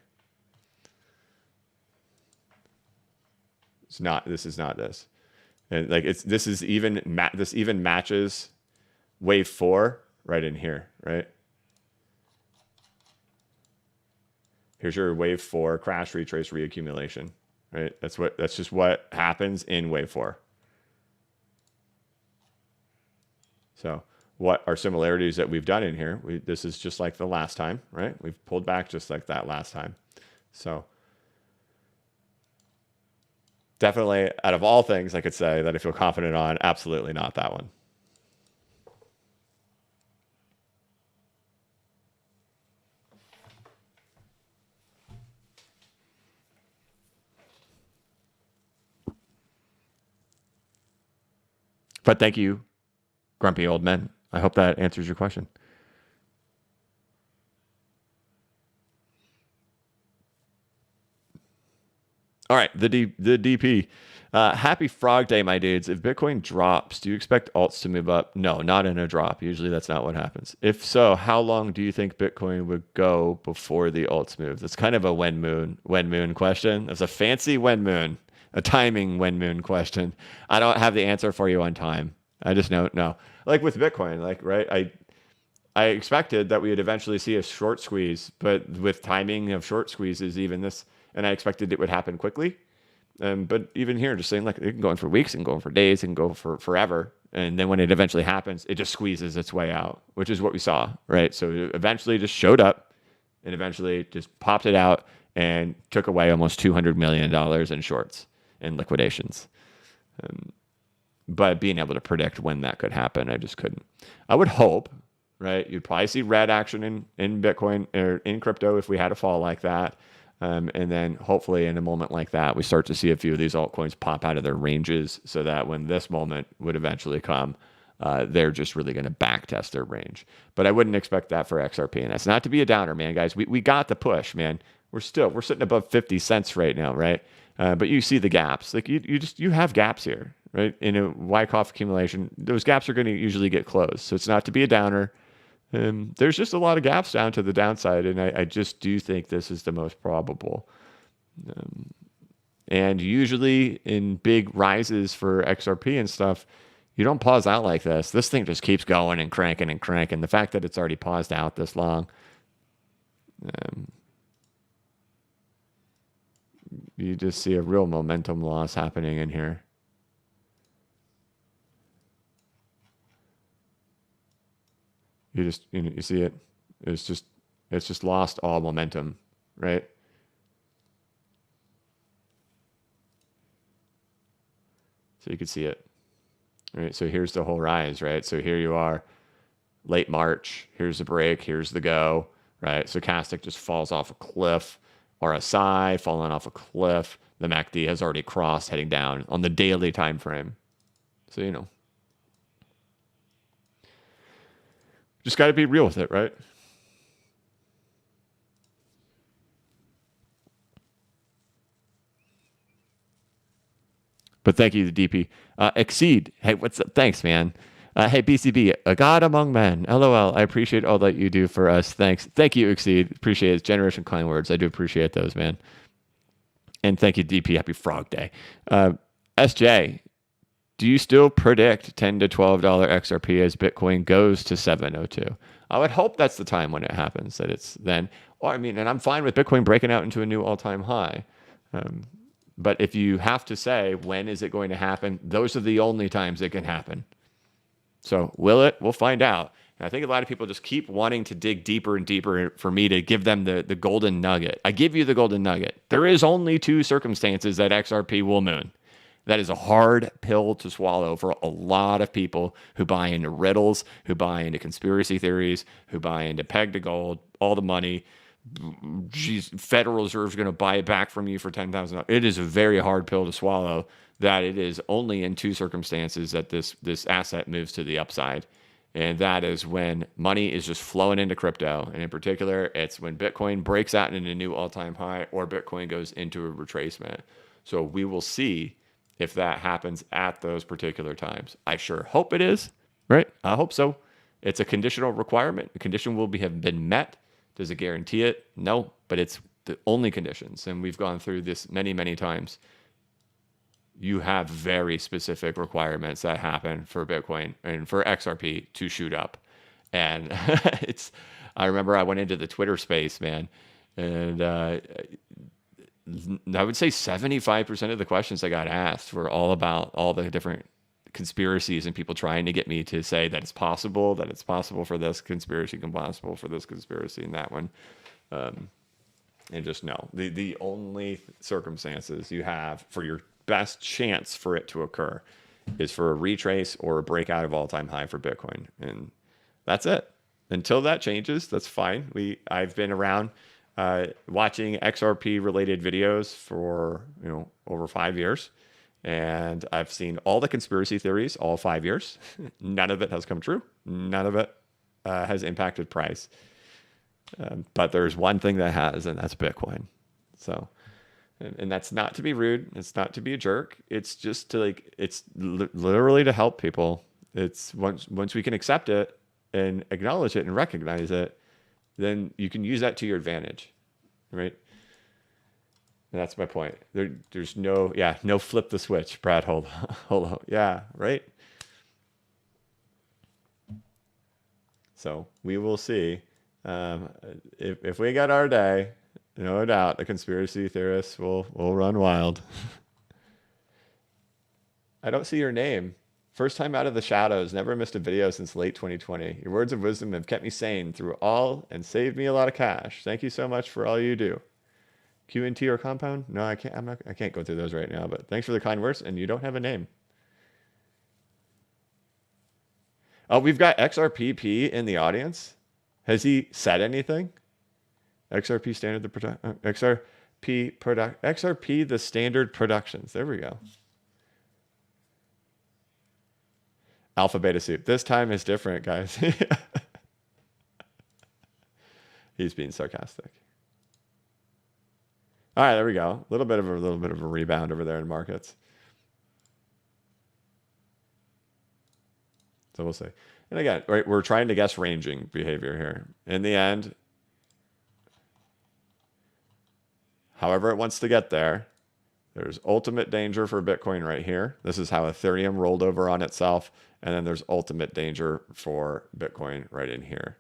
This is not this. And like this even matches wave 4 right in here, right? Here's your wave 4 crash, retrace, reaccumulation, right? That's just what happens in wave 4. So what are similarities that we've done in here? This is just like the last time, right? We've pulled back just like that last time. So definitely, out of all things I could say that I feel confident on, absolutely not that one. But thank you, grumpy old men. I hope that answers your question. All right, the DP. Happy Frog Day, my dudes. If Bitcoin drops, do you expect alts to move up? No, not in a drop. Usually that's not what happens. If so, how long do you think Bitcoin would go before the alts move? That's kind of a when moon question. That's a fancy when moon, a timing when moon question. I don't have the answer for you on time. I just know, no. Like with Bitcoin, like, right? I expected that we would eventually see a short squeeze, but with timing of short squeezes, even this, and I expected it would happen quickly. But even here, just saying, like, it can go on for weeks, and go on for days, and go for forever. And then when it eventually happens, it just squeezes its way out, which is what we saw, right? So it eventually just showed up and eventually just popped it out and took away almost $200 million in shorts and liquidations. But being able to predict when that could happen, I just couldn't. I would hope, right? You'd probably see red action in Bitcoin or in crypto if we had a fall like that. And then hopefully in a moment like that, we start to see a few of these altcoins pop out of their ranges so that when this moment would eventually come, they're just really going to back test their range. But I wouldn't expect that for XRP. And that's not to be a downer, man, guys. We got the push, man. We're sitting above 50 cents right now, right? But you see the gaps. Like you have gaps here, right? In a Wyckoff accumulation, those gaps are going to usually get closed. So it's not to be a downer. There's just a lot of gaps down to the downside, and I just do think this is the most probable. And usually in big rises for XRP and stuff, you don't pause out like this. This thing just keeps going and cranking and cranking. The fact that it's already paused out this long, you just see a real momentum loss happening in here. You see it. It's just lost all momentum, right? So you can see it, right? So here's the whole rise, right? So here you are, late March. Here's the break. Here's the go, right? Stochastic just falls off a cliff. RSI falling off a cliff. The MACD has already crossed, heading down on the daily time frame. So just got to be real with it, right? But thank you, the DP. Exceed. Hey, what's up? Thanks, man. Hey, BCB, a god among men. LOL. I appreciate all that you do for us. Thanks. Thank you, Exceed. Appreciate it. Generation kind words. I do appreciate those, man. And thank you, DP. Happy Frog Day. SJ, do you still predict $10 to $12 XRP as Bitcoin goes to 702? I would hope that's the time when it happens, that it's then. Or and I'm fine with Bitcoin breaking out into a new all-time high. But if you have to say, when is it going to happen? Those are the only times it can happen. So will it? We'll find out. And I think a lot of people just keep wanting to dig deeper and deeper for me to give them the golden nugget. I give you the golden nugget. There is only 2 circumstances that XRP will moon. That is a hard pill to swallow for a lot of people who buy into riddles, who buy into conspiracy theories, who buy into peg to gold, all the money. Geez, Federal Reserve is going to buy it back from you for $10,000. It is a very hard pill to swallow that it is only in 2 circumstances that this asset moves to the upside. And that is when money is just flowing into crypto. And in particular, it's when Bitcoin breaks out into a new all-time high or Bitcoin goes into a retracement. So we will see if that happens at those particular times. I sure hope it is, right? I hope so. It's a conditional requirement. The condition will have been met. Does it guarantee it? No, but it's the only conditions. And we've gone through this many, many times. You have very specific requirements that happen for Bitcoin and for XRP to shoot up. And I remember I went into the Twitter space, man, and I would say 75% of the questions I got asked were all about all the different conspiracies and people trying to get me to say that it's possible for this conspiracy, possible for this conspiracy and that one. And just no. The only circumstances you have for your best chance for it to occur is for a retrace or a breakout of all-time high for Bitcoin. And that's it. Until that changes, that's fine. I've been around watching XRP related videos for over 5 years, and I've seen all the conspiracy theories all 5 years. None of it has come true. None of it has impacted price. But there's one thing that has, and that's Bitcoin. So, and that's not to be rude. It's not to be a jerk. It's just to it's literally to help people. It's once we can accept it and acknowledge it and recognize it, then you can use that to your advantage, right? And that's my point. There's no flip the switch, Brad. Hold on. Yeah, right. So we will see. If we get our day, no doubt the conspiracy theorists will run wild. I don't see your name. First time out of the shadows, never missed a video since late 2020. Your words of wisdom have kept me sane through all and saved me a lot of cash. Thank you so much for all you do. QNT or Compound? No, I can't. I can't go through those right now, but thanks for the kind words, and you don't have a name. Oh, we've got XRPP in the audience. Has he said anything? XRP standard the XRP the standard productions. There we go. Alpha Beta Soup. This time is different, guys. He's being sarcastic. All right, there we go. A little bit of a rebound over there in markets. So we'll see. And again, right, we're trying to guess ranging behavior here. In the end, however it wants to get there, there's ultimate danger for Bitcoin right here. This is how Ethereum rolled over on itself. And then there's ultimate danger for Bitcoin right in here.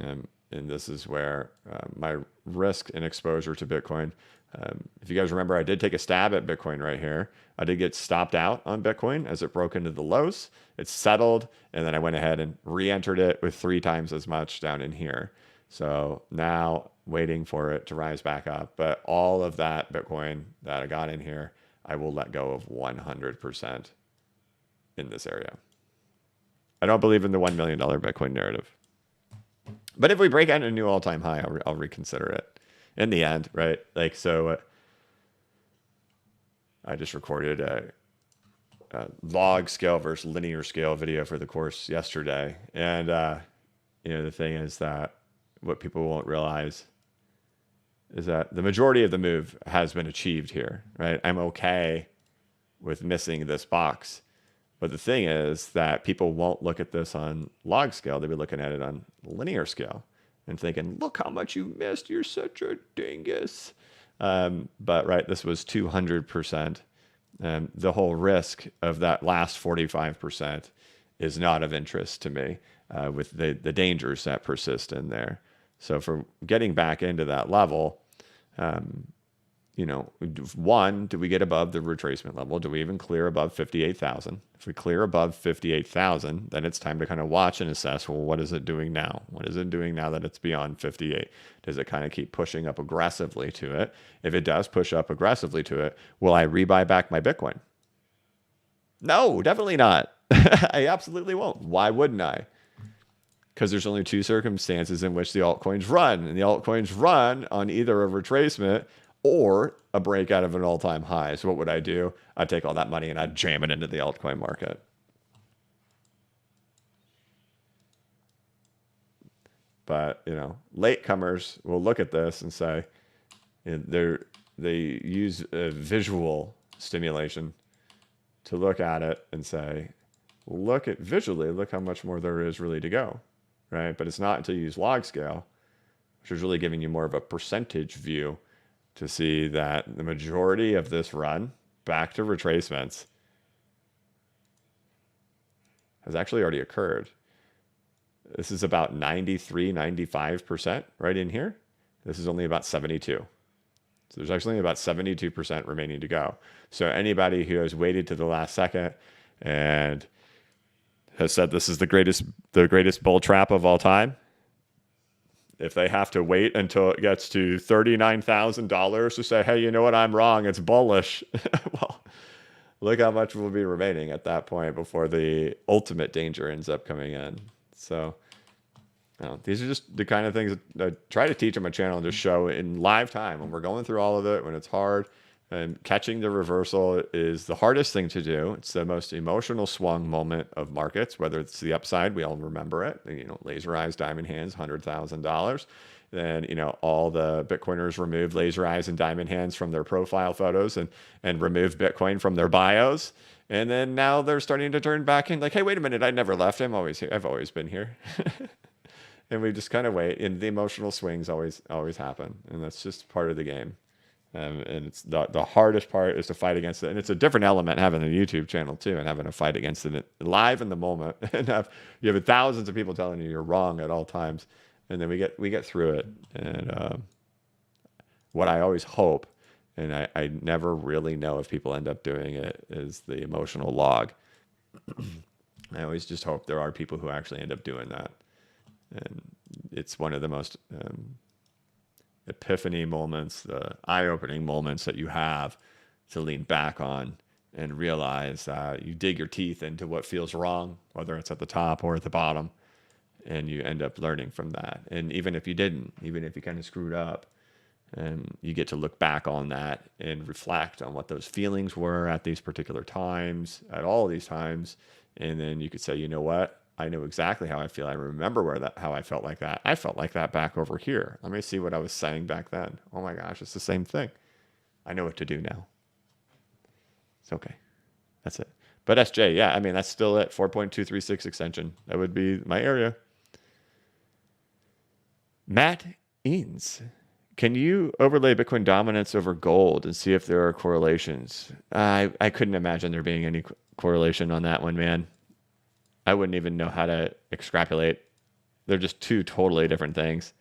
And this is where my risk and exposure to Bitcoin. If you guys remember, I did take a stab at Bitcoin right here. I did get stopped out on Bitcoin as it broke into the lows. It settled, and then I went ahead and re-entered it with 3 times as much down in here. So now waiting for it to rise back up. But all of that Bitcoin that I got in here, I will let go of 100% in this area. I don't believe in the $1 million Bitcoin narrative. But if we break out a new all-time high, I'll reconsider it in the end, right? Like, so I just recorded a log scale versus linear scale video for the course yesterday. And, the thing is that what people won't realize is that the majority of the move has been achieved here, right? I'm okay with missing this box. But the thing is that people won't look at this on log scale. They'll be looking at it on linear scale and thinking, look how much you missed. You're such a dingus. But right, this was 200%. The whole risk of that last 45% is not of interest to me with the dangers that persist in there. So for getting back into that level, one, do we get above the retracement level? Do we even clear above 58,000? If we clear above 58,000, then it's time to kind of watch and assess, well, what is it doing now? What is it doing now that it's beyond 58? Does it kind of keep pushing up aggressively to it? If it does push up aggressively to it, will I rebuy back my Bitcoin? No, definitely not. I absolutely won't. Why wouldn't I? Because there's only two circumstances in which the altcoins run. And the altcoins run on either a retracement or a breakout of an all-time high. So what would I do? I'd take all that money and I'd jam it into the altcoin market. But, latecomers will look at this and say, they use a visual stimulation to look at it and say, look how much more there is really to go, right? But it's not until you use log scale, which is really giving you more of a percentage view, to see that the majority of this run back to retracements has actually already occurred. This is about 93, 95% right in here. This is only about 72. So there's actually about 72% remaining to go. So anybody who has waited to the last second and has said this is the greatest bull trap of all time, if they have to wait until it gets to $39,000 to say, hey, you know what, I'm wrong, it's bullish. Well, look how much will be remaining at that point before the ultimate danger ends up coming in. So these are just the kind of things that I try to teach on my channel and just show in live time when we're going through all of it, when it's hard. And catching the reversal is the hardest thing to do. It's the most emotional swung moment of markets, whether it's the upside, we all remember it. Laser eyes, diamond hands, $100,000. Then, all the Bitcoiners removed laser eyes and diamond hands from their profile photos and removed Bitcoin from their bios. And then now they're starting to turn back in like, hey, wait a minute, I never left. I'm always here. I've always been here. And we just kind of wait. And the emotional swings always happen. And that's just part of the game. And it's the hardest part is to fight against it. And it's a different element having a YouTube channel too, and having to fight against it live in the moment. And you have thousands of people telling you you're wrong at all times. And then we get through it. And what I always hope, and I never really know if people end up doing it, is the emotional log. I always just hope there are people who actually end up doing that. And it's one of the most epiphany moments, the eye-opening moments that you have to lean back on and realize you dig your teeth into what feels wrong, whether it's at the top or at the bottom, and you end up learning from that. And even if you didn't, even if you kind of screwed up, and you get to look back on that and reflect on what those feelings were at these particular times, at all these times, and then you could say, you know what? I know exactly how I feel. I remember how I felt like that. I felt like that back over here. Let me see what I was saying back then. Oh my gosh, it's the same thing. I know what to do now. It's okay. That's it. But SJ, yeah, I mean, that's still it. 4.236 extension. That would be my area. Matt Eanes. Can you overlay Bitcoin dominance over gold and see if there are correlations? I couldn't imagine there being any correlation on that one, man. I wouldn't even know how to extrapolate. They're just two totally different things.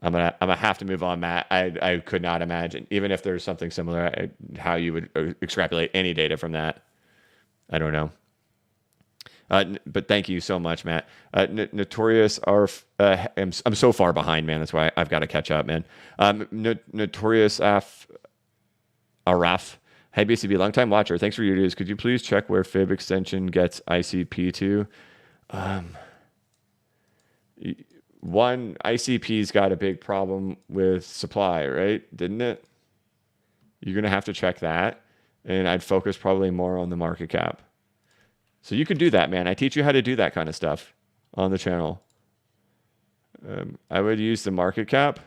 I'm gonna have to move on, Matt. I could not imagine, even if there's something similar, how you would extrapolate any data from that. I don't know. But thank you so much, Matt. Notorious Arf. I'm so far behind, man. That's why I've got to catch up, man. Notorious Araf. Hey, BCB, long-time watcher. Thanks for your videos. Could you please check where Fib extension gets ICP to? One, ICP's got a big problem with supply, right? Didn't it? You're going to have to check that. And I'd focus probably more on the market cap. So you could do that, man. I teach you how to do that kind of stuff on the channel. I would use the market cap.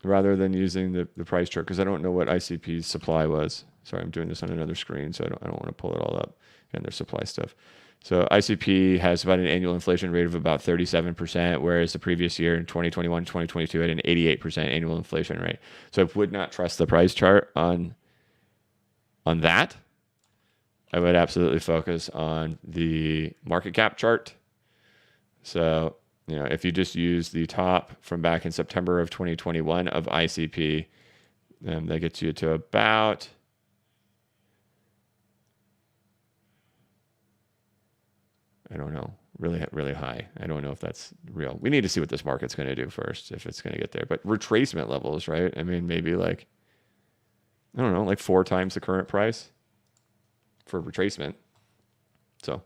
Rather than using the price chart, because I don't know what ICP's supply was. Sorry, I'm doing this on another screen, so I don't want to pull it all up and their supply stuff. So ICP has about an annual inflation rate of about 37%, whereas the previous year in 2021, 2022 had an 88% annual inflation rate. So I would not trust the price chart on that. I would absolutely focus on the market cap chart. So, if you just use the top from back in September of 2021 of ICP, that gets you to about I don't know, really, really high. I don't know if that's real. We need to see what this market's going to do first, if it's going to get there. But retracement levels, right? I mean, maybe like, I don't know, like 4 times the current price for retracement. So,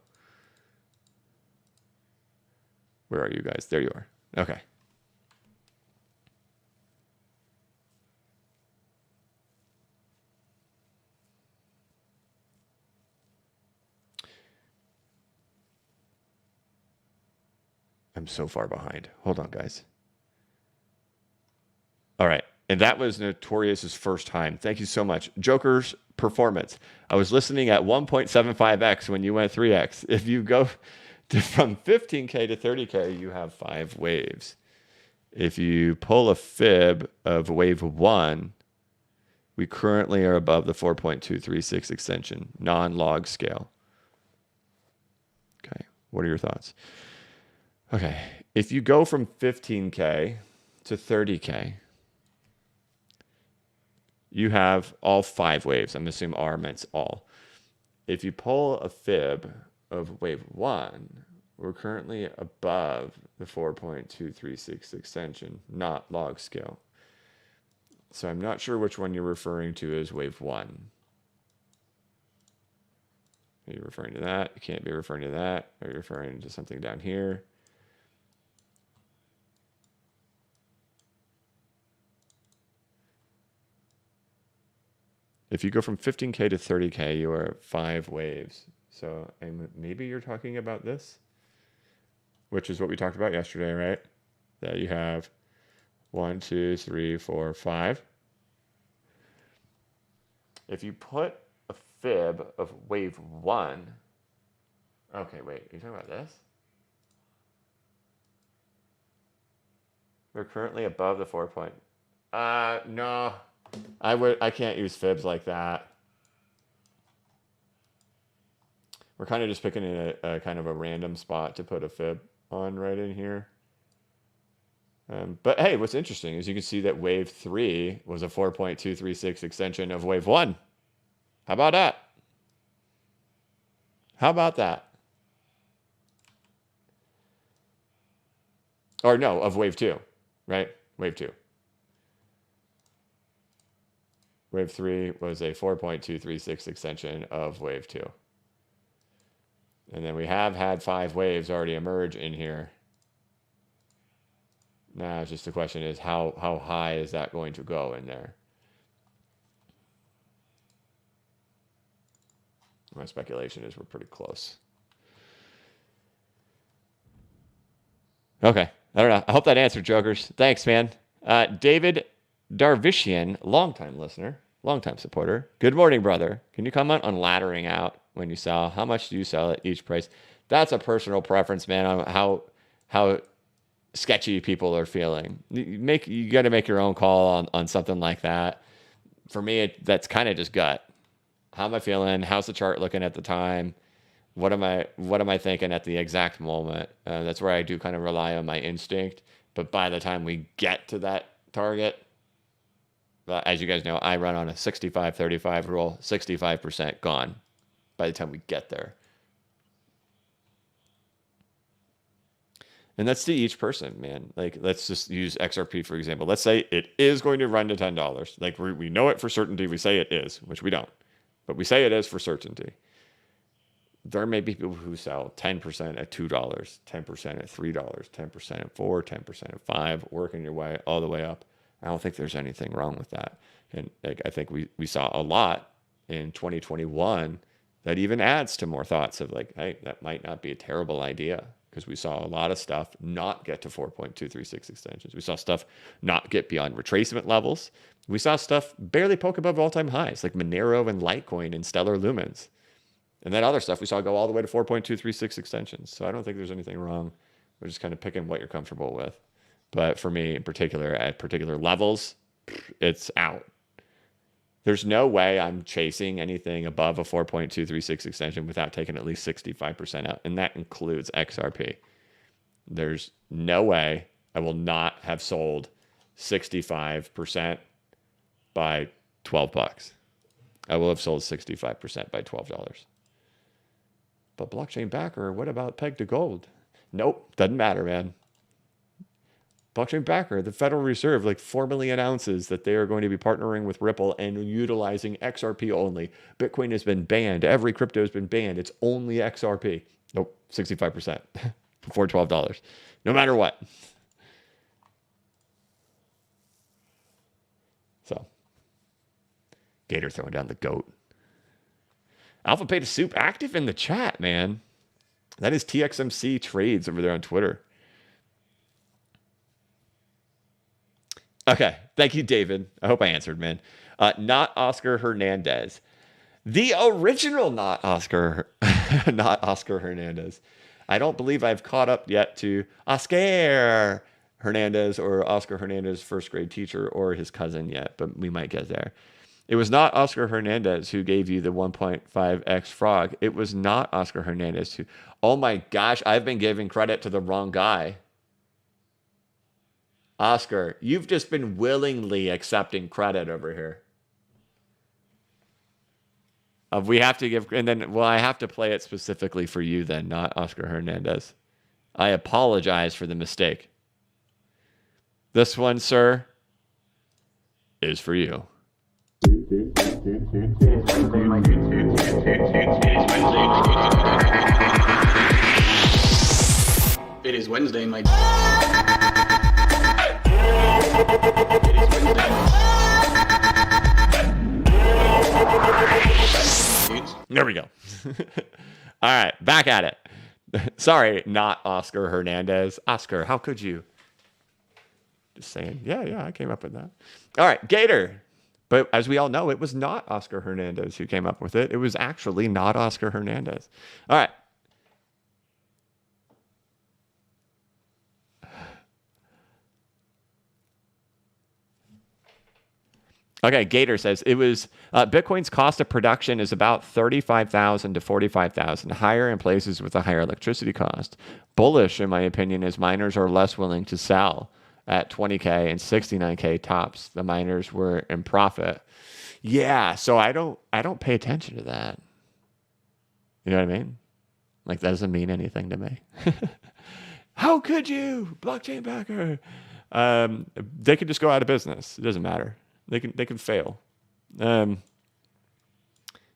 where are you guys? There you are. Okay. I'm so far behind. Hold on, guys. All right. And that was Notorious's first time. Thank you so much. Joker's performance. I was listening at 1.75x when you went 3x. If you go from 15K to 30K, you have 5 waves. If you pull a fib of wave 1, we currently are above the 4.236 extension, non-log scale. Okay. What are your thoughts? Okay, if you go from 15K to 30K, you have all 5 waves. I'm assuming R meant all. If you pull a fib of wave 1, we're currently above the 4.236 extension, not log scale. So I'm not sure which one you're referring to as wave 1. Are you referring to that? You can't be referring to that. Are you referring to something down here? If you go from 15K to 30K, you are 5 waves. So maybe you're talking about this, which is what we talked about yesterday, right? That you have 1, 2, 3, 4, 5. If you put a fib of wave 1, okay, wait, are you talking about this? We're currently above the 4 point. No. I can't use fibs like that. We're kind of just picking a kind of a random spot to put a fib on right in here. But hey, what's interesting is you can see that wave 3 was a 4.236 extension of wave 1. How about that? How about that? Or no, of wave 2, right? Wave 2. Wave 3 was a 4.236 extension of wave 2. And then we have had 5 waves already emerge in here. Now, it's just the question is how high is that going to go in there? My speculation is we're pretty close. Okay. I don't know. I hope that answered, Jokers. Thanks, man. David Darvishian, longtime listener, longtime supporter. Good morning, brother. Can you comment on laddering out when you sell? How much do you sell at each price? That's a personal preference, man, on how sketchy people are feeling. You got to make your own call on something like that. For me, that's kind of just gut. How am I feeling? How's the chart looking at the time? What am I thinking at the exact moment? That's where I do kind of rely on my instinct. But by the time we get to that target, as you guys know, I run on a 65-35 rule, 65% gone by the time we get there. And that's to each person, man. Like, let's just use XRP, for example. Let's say it is going to run to $10. Like, we know it for certainty. We say it is, which we don't. But we say it is for certainty. There may be people who sell 10% at $2, 10% at $3, 10% at $4, 10% at $5, working your way all the way up. I don't think there's anything wrong with that. And like, I think we saw a lot in 2021 that even adds to more thoughts of like, hey, that might not be a terrible idea, because we saw a lot of stuff not get to 4.236 extensions. We saw stuff not get beyond retracement levels. We saw stuff barely poke above all-time highs, like Monero and Litecoin and Stellar Lumens. And then other stuff we saw go all the way to 4.236 extensions. So I don't think there's anything wrong. We're just kind of picking what you're comfortable with. But for me in particular, at particular levels, it's out. There's no way I'm chasing anything above a 4.236 extension without taking at least 65% out. And that includes XRP. There's no way I will not have sold 65% by $12. I will have sold 65% by $12. But blockchain backer, what about peg to gold? Nope, doesn't matter, man. Blockchain backer, the Federal Reserve, like 4 million ounces that they are going to be partnering with Ripple and utilizing XRP only. Bitcoin has been banned. Every crypto has been banned. It's only XRP. Nope, 65% before $12. No matter what. So, Gator throwing down the goat. Alpha Pay to Soup active in the chat, man. That is TXMC Trades over there on Twitter. Okay. Thank you, David. I hope I answered, man. Not Oscar Hernandez. The original not Oscar Hernandez. I don't believe I've caught up yet to Oscar Hernandez or Oscar Hernandez first grade teacher or his cousin yet, but we might get there. It was not Oscar Hernandez who gave you the 1.5x frog. It was not Oscar Hernandez who... Oh my gosh, I've been giving credit to the wrong guy. Oscar, you've just been willingly accepting credit over here. We have to give, and then, well, I have to play it specifically for you then, not Oscar Hernandez. I apologize for the mistake. This one, sir, is for you. It is Wednesday, my There we go. All right, back at it. Sorry, not Oscar Hernandez. Oscar, how could you? Just saying. Yeah, I came up with that. All right, Gator. But as we all know, it was not Oscar Hernandez who came up with it. It was actually not Oscar Hernandez. All right. Okay, Gator says it was Bitcoin's cost of production is about $35,000 to $45,000, higher in places with a higher electricity cost. Bullish, in my opinion, as miners are less willing to sell at 20K and 69K tops. The miners were in profit. Yeah, so I don't pay attention to that. You know what I mean? Like, that doesn't mean anything to me. How could you, blockchain backer? They could just go out of business. It doesn't matter. They can fail. You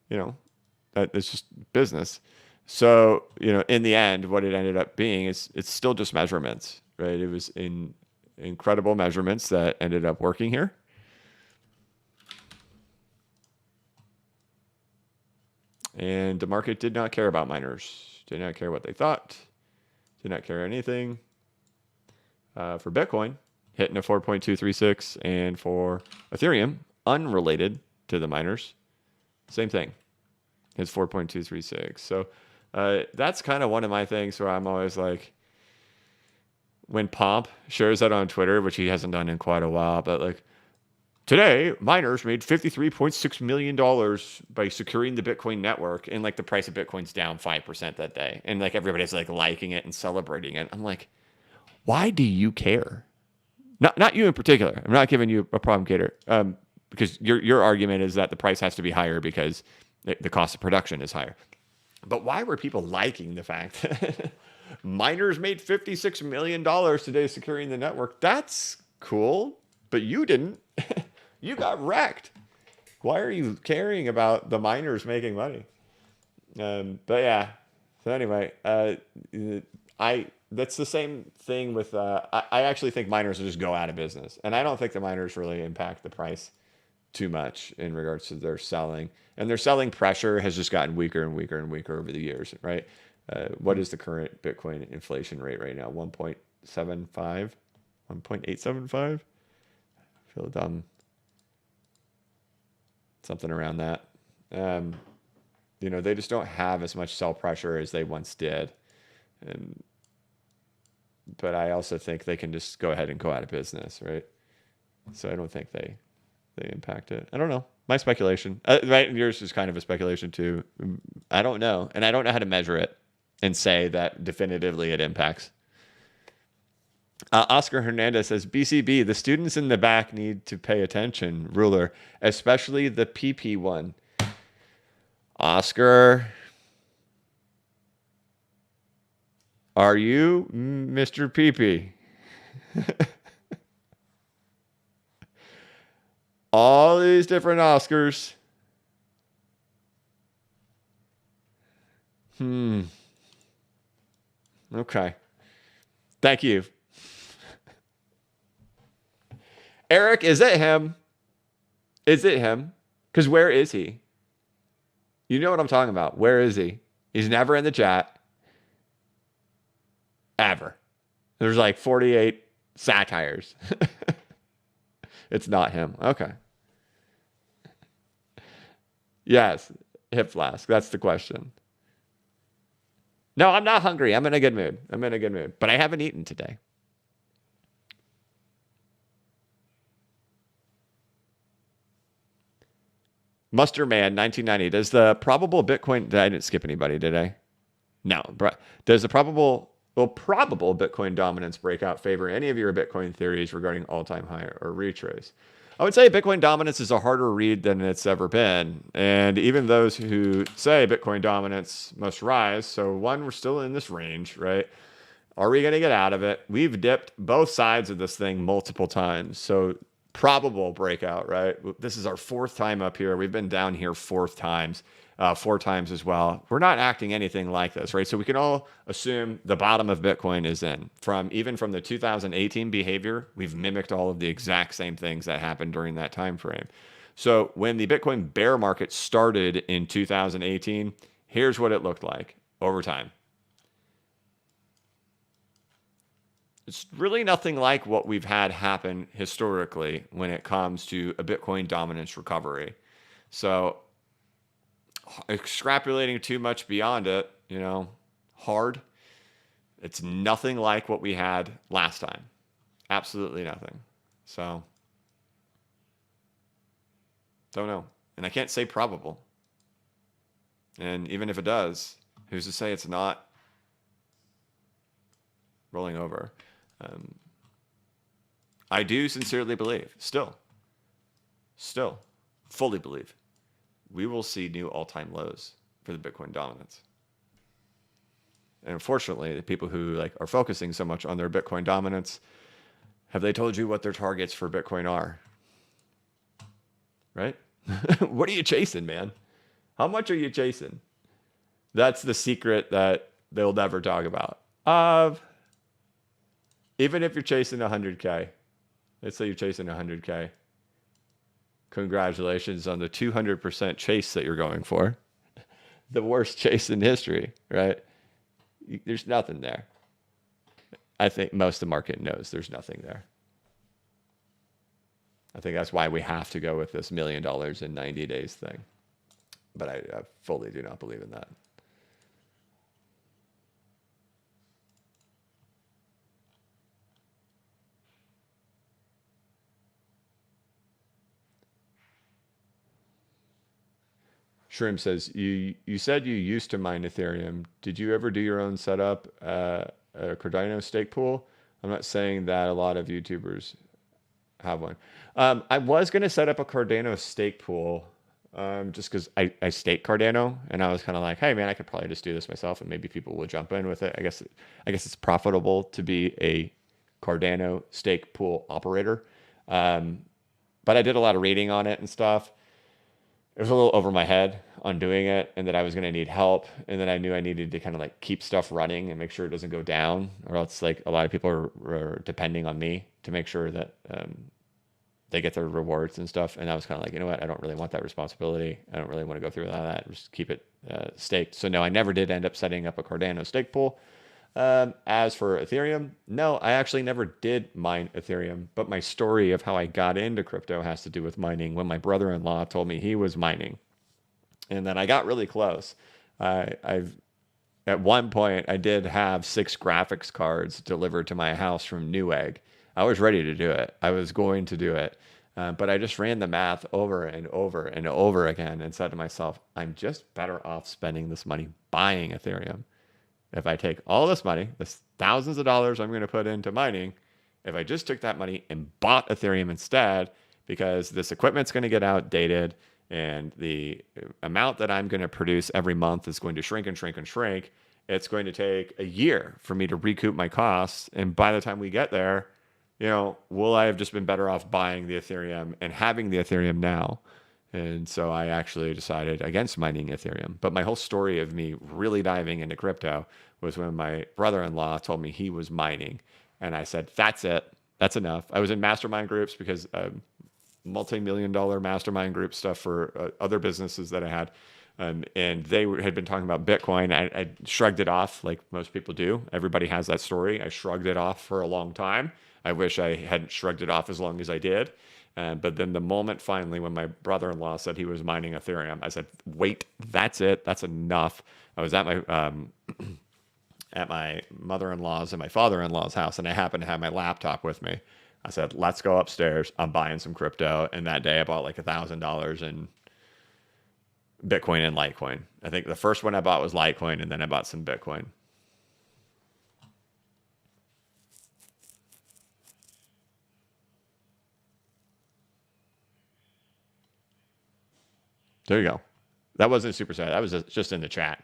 know, it's just business. So, you know, in the end, what it ended up being is it's still just measurements, right? It was incredible measurements that ended up working here. And the market did not care about miners, did not care what they thought, did not care anything. For Bitcoin, hitting a 4.236, and for Ethereum, unrelated to the miners, same thing. It's 4.236. So that's kind of one of my things where I'm always like, when Pomp shares that on Twitter, which he hasn't done in quite a while, but like, today, miners made $53.6 million by securing the Bitcoin network, and like the price of Bitcoin's down 5% that day. And like everybody's like liking it and celebrating it. I'm like, why do you care? Not you in particular. I'm not giving you a problem, Gator, because your argument is that the price has to be higher because the cost of production is higher. But why were people liking the fact that miners made $56 million today securing the network? That's cool, but you didn't. You got wrecked. Why are you caring about the miners making money? But yeah. So anyway, that's the same thing with. I actually think miners will just go out of business, and I don't think the miners really impact the price too much in regards to their selling. And their selling pressure has just gotten weaker and weaker and weaker over the years, right? What is the current Bitcoin inflation rate right now? 1.75, 1.875. I feel dumb. Something around that. You know, they just don't have as much sell pressure as they once did. But I also think they can just go ahead and go out of business, right? So I don't think they impact it. I don't know. My speculation. Right, yours is kind of a speculation too. I don't know, and I don't know how to measure it and say that definitively it impacts. Oscar Hernandez says, BCB, the students in the back need to pay attention, ruler, especially the PP one. Oscar, are you Mr. PP? All these different Oscars. Okay. Thank you. Eric, is it him? Is it him? Because where is he? You know what I'm talking about. Where is he? He's never in the chat. Ever. There's like 48 satires. It's not him. Okay. Yes. Hip flask. That's the question. No, I'm not hungry. I'm in a good mood. But I haven't eaten today. Musterman 1990. Does the probable Bitcoin... I didn't skip anybody, did I? No. Does the probable Bitcoin dominance breakout favor any of your Bitcoin theories regarding all-time high or retrace? I would say Bitcoin dominance is a harder read than it's ever been. And even those who say Bitcoin dominance must rise, so one, we're still in this range, right? Are we going to get out of it? We've dipped both sides of this thing multiple times. So probable breakout, right? This is our fourth time up here. We've been down here four times as well. We're not acting anything like this, right? So we can all assume the bottom of Bitcoin is in. Even from the 2018 behavior, we've mimicked all of the exact same things that happened during that time frame. So when the Bitcoin bear market started in 2018, here's what it looked like over time. It's really nothing like what we've had happen historically when it comes to a Bitcoin dominance recovery. So extrapolating too much beyond it, hard. It's nothing like what we had last time. Absolutely nothing. So, don't know. And I can't say probable. And even if it does, who's to say it's not rolling over? I do sincerely believe, still, fully believe, we will see new all-time lows for the Bitcoin dominance. And unfortunately, the people who are focusing so much on their Bitcoin dominance, have they told you what their targets for Bitcoin are? Right? What are you chasing, man? How much are you chasing? That's the secret that they'll never talk about. Even if you're chasing 100K, let's say you're chasing 100K, congratulations on the 200% chase that you're going for. The worst chase in history, right? There's nothing there. I think most of the market knows there's nothing there. I think that's why we have to go with this $1 million in 90 days thing. But I fully do not believe in that. Shrimp says, you said you used to mine Ethereum. Did you ever do your own setup, a Cardano stake pool? I'm not saying that a lot of YouTubers have one. I was going to set up a Cardano stake pool just because I stake Cardano, and I was kind of like, hey, man, I could probably just do this myself, and maybe people will jump in with it. I guess it's profitable to be a Cardano stake pool operator. But I did a lot of reading on it and stuff. It was a little over my head on doing it, and that I was going to need help, and then I knew I needed to kind of keep stuff running and make sure it doesn't go down, or else a lot of people are depending on me to make sure that they get their rewards and stuff. And I was kind of like, you know what, I don't really want that responsibility. I don't really want to go through all that. Just keep it staked. So no, I never did end up setting up a Cardano stake pool. As for Ethereum, no, I actually never did mine Ethereum, but my story of how I got into crypto has to do with mining. When my brother-in-law told me he was mining, and then I got really close. At one point, I did have 6 graphics cards delivered to my house from Newegg. I was ready to do it. I was going to do it. But I just ran the math over and over and over again and said to myself, I'm just better off spending this money buying Ethereum. If I take all this money, this thousands of dollars I'm going to put into mining, if I just took that money and bought Ethereum instead, because this equipment's going to get outdated and the amount that I'm going to produce every month is going to shrink and shrink and shrink. It's going to take a year for me to recoup my costs. And by the time we get there, will I have just been better off buying the Ethereum and having the Ethereum now? And so I actually decided against mining Ethereum. But my whole story of me really diving into crypto was when my brother-in-law told me he was mining. And I said, that's it. That's enough. I was in mastermind groups because multi-million-dollar mastermind group stuff for other businesses that I had. And they had been talking about Bitcoin. I shrugged it off like most people do. Everybody has that story. I shrugged it off for a long time. I wish I hadn't shrugged it off as long as I did. But then the moment finally when my brother-in-law said he was mining Ethereum, I said, wait, that's it. That's enough. I was at my mother-in-law's and my father-in-law's house, and I happened to have my laptop with me. I said, let's go upstairs. I'm buying some crypto. And that day I bought like $1,000 in Bitcoin and Litecoin. I think the first one I bought was Litecoin, and then I bought some Bitcoin. There you go. That wasn't super sad. That was just in the chat.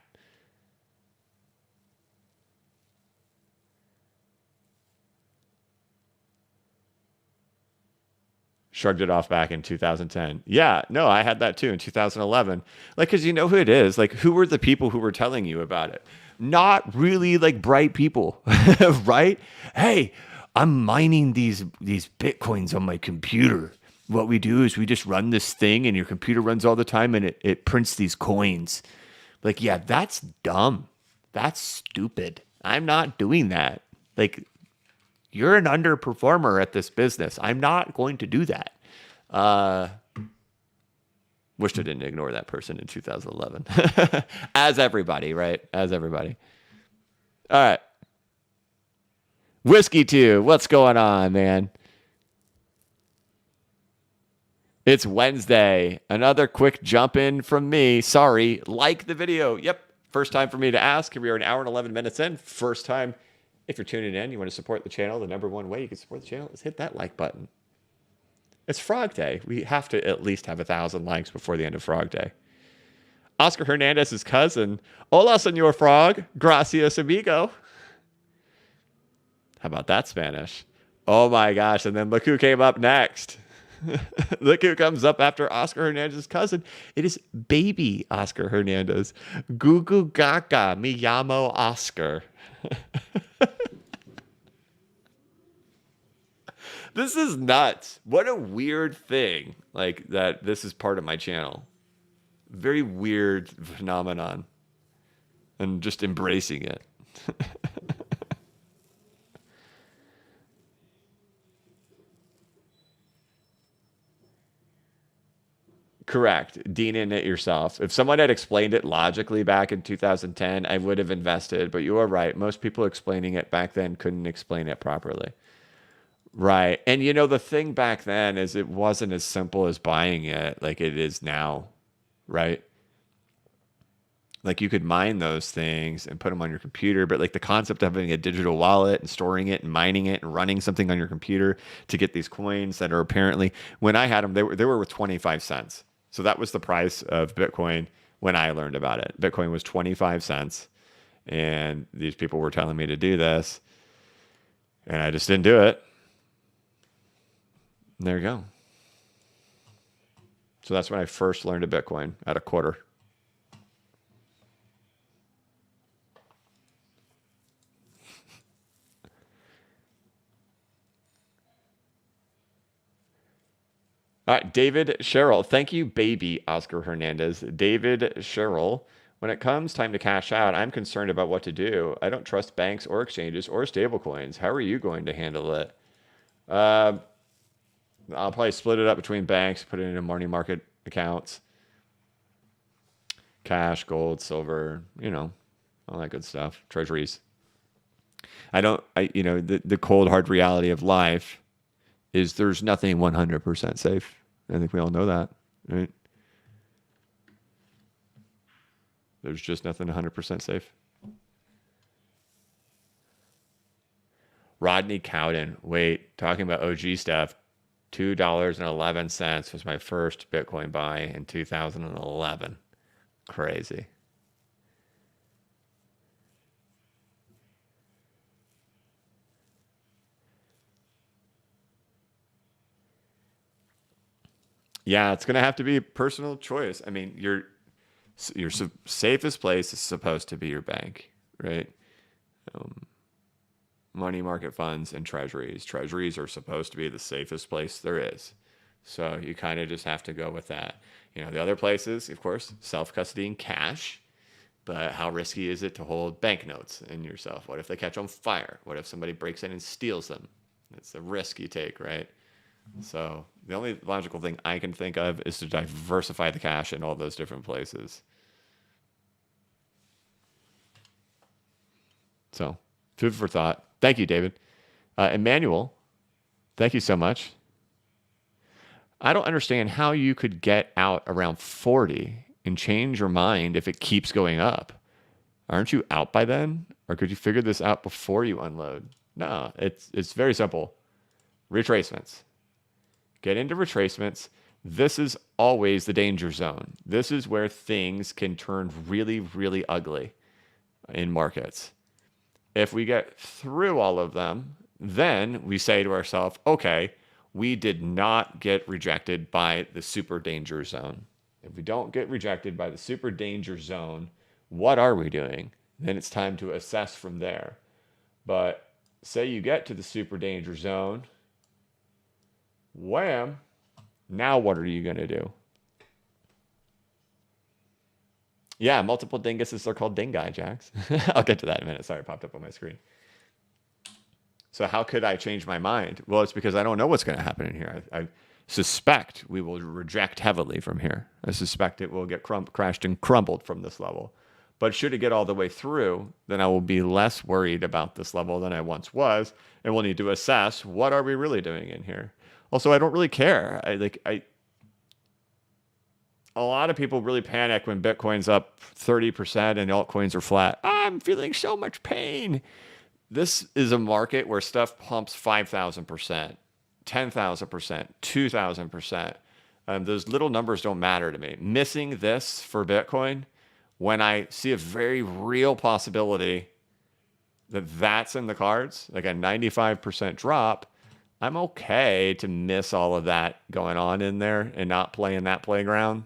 Shrugged it off back in 2010. Yeah, no, I had that too in 2011. Like, because you know who it is. Like, who were the people who were telling you about it? Not really like bright people, right? Hey, I'm mining these Bitcoins on my computer. What we do is we just run this thing and your computer runs all the time and it prints these coins. Like, yeah, that's dumb. That's stupid. I'm not doing that. Like, you're an underperformer at this business. I'm not going to do that. Wished I didn't ignore that person in 2011. As everybody, right? As everybody. All right. Whiskey 2, what's going on, man? It's Wednesday. Another quick jump in from me. Sorry. Like the video. Yep. First time for me to ask. We are an hour and 11 minutes in. First time. If you're tuning in, you want to support the channel, the number one way you can support the channel is hit that like button. It's Frog Day. We have to at least have 1,000 likes before the end of Frog Day. Oscar Hernandez's cousin. Hola, señor Frog. Gracias, amigo. How about that Spanish? Oh my gosh. And then look who came up next. Look who comes up after Oscar Hernandez's cousin. It is baby Oscar Hernandez. Gugu gaga, me llamo Oscar. This is nuts. What a weird thing. Like that this is part of my channel. Very weird phenomenon. And just embracing it. Correct. Dean in it yourself. If someone had explained it logically back in 2010, I would have invested. But you are right. Most people explaining it back then couldn't explain it properly. Right. And the thing back then is it wasn't as simple as buying it like it is now. Right. Like you could mine those things and put them on your computer, but like the concept of having a digital wallet and storing it and mining it and running something on your computer to get these coins that are apparently, when I had them, they were worth 25 cents. So that was the price of Bitcoin when I learned about it. Bitcoin was 25 cents. And these people were telling me to do this. And I just didn't do it. And there you go. So that's when I first learned of Bitcoin at a quarter. All right, David Sherrill. Thank you, baby Oscar Hernandez. David Sherrill. When it comes time to cash out, I'm concerned about what to do. I don't trust banks or exchanges or stablecoins. How are you going to handle it? I'll probably split it up between banks, put it into money market accounts, cash, gold, silver, all that good stuff, treasuries. The cold hard reality of life is there's nothing 100% safe. I think we all know that, right? There's just nothing 100% safe. Rodney Cowden, wait, talking about OG stuff, $2.11 was my first Bitcoin buy in 2011. Crazy. Yeah, it's going to have to be a personal choice. I mean, your safest place is supposed to be your bank, right? Money market funds and treasuries. Treasuries are supposed to be the safest place there is. So you kind of just have to go with that. You know, the other places, of course, self-custody and cash. But how risky is it to hold banknotes in yourself? What if they catch on fire? What if somebody breaks in and steals them? It's the risk you take, right? So the only logical thing I can think of is to diversify the cash in all those different places. So food for thought. Thank you, David. Emmanuel, thank you so much. I don't understand how you could get out around 40 and change your mind if it keeps going up. Aren't you out by then? Or could you figure this out before you unload? No, it's very simple. Retracements. Get into retracements. This is always the danger zone. This is where things can turn really, really ugly in markets. If we get through all of them, then we say to ourselves, okay, we did not get rejected by the super danger zone. If we don't get rejected by the super danger zone, what are we doing? Then it's time to assess from there. But say you get to the super danger zone, wham, now what are you going to do? Yeah, multiple dinguses are called dingai jacks. I'll get to that in a minute. Sorry, it popped up on my screen. So how could I change my mind? Well, it's because I don't know what's going to happen in here. I suspect we will reject heavily from here. I suspect it will get crashed and crumbled from this level. But should it get all the way through, then I will be less worried about this level than I once was, and we'll need to assess what are we really doing in here. Also, I don't really care. A lot of people really panic when Bitcoin's up 30% and altcoins are flat. I'm feeling so much pain. This is a market where stuff pumps 5,000%, 10,000%, 2,000%. Those little numbers don't matter to me. Missing this for Bitcoin, when I see a very real possibility that that's in the cards, like a 95% drop, I'm okay to miss all of that going on in there and not play in that playground.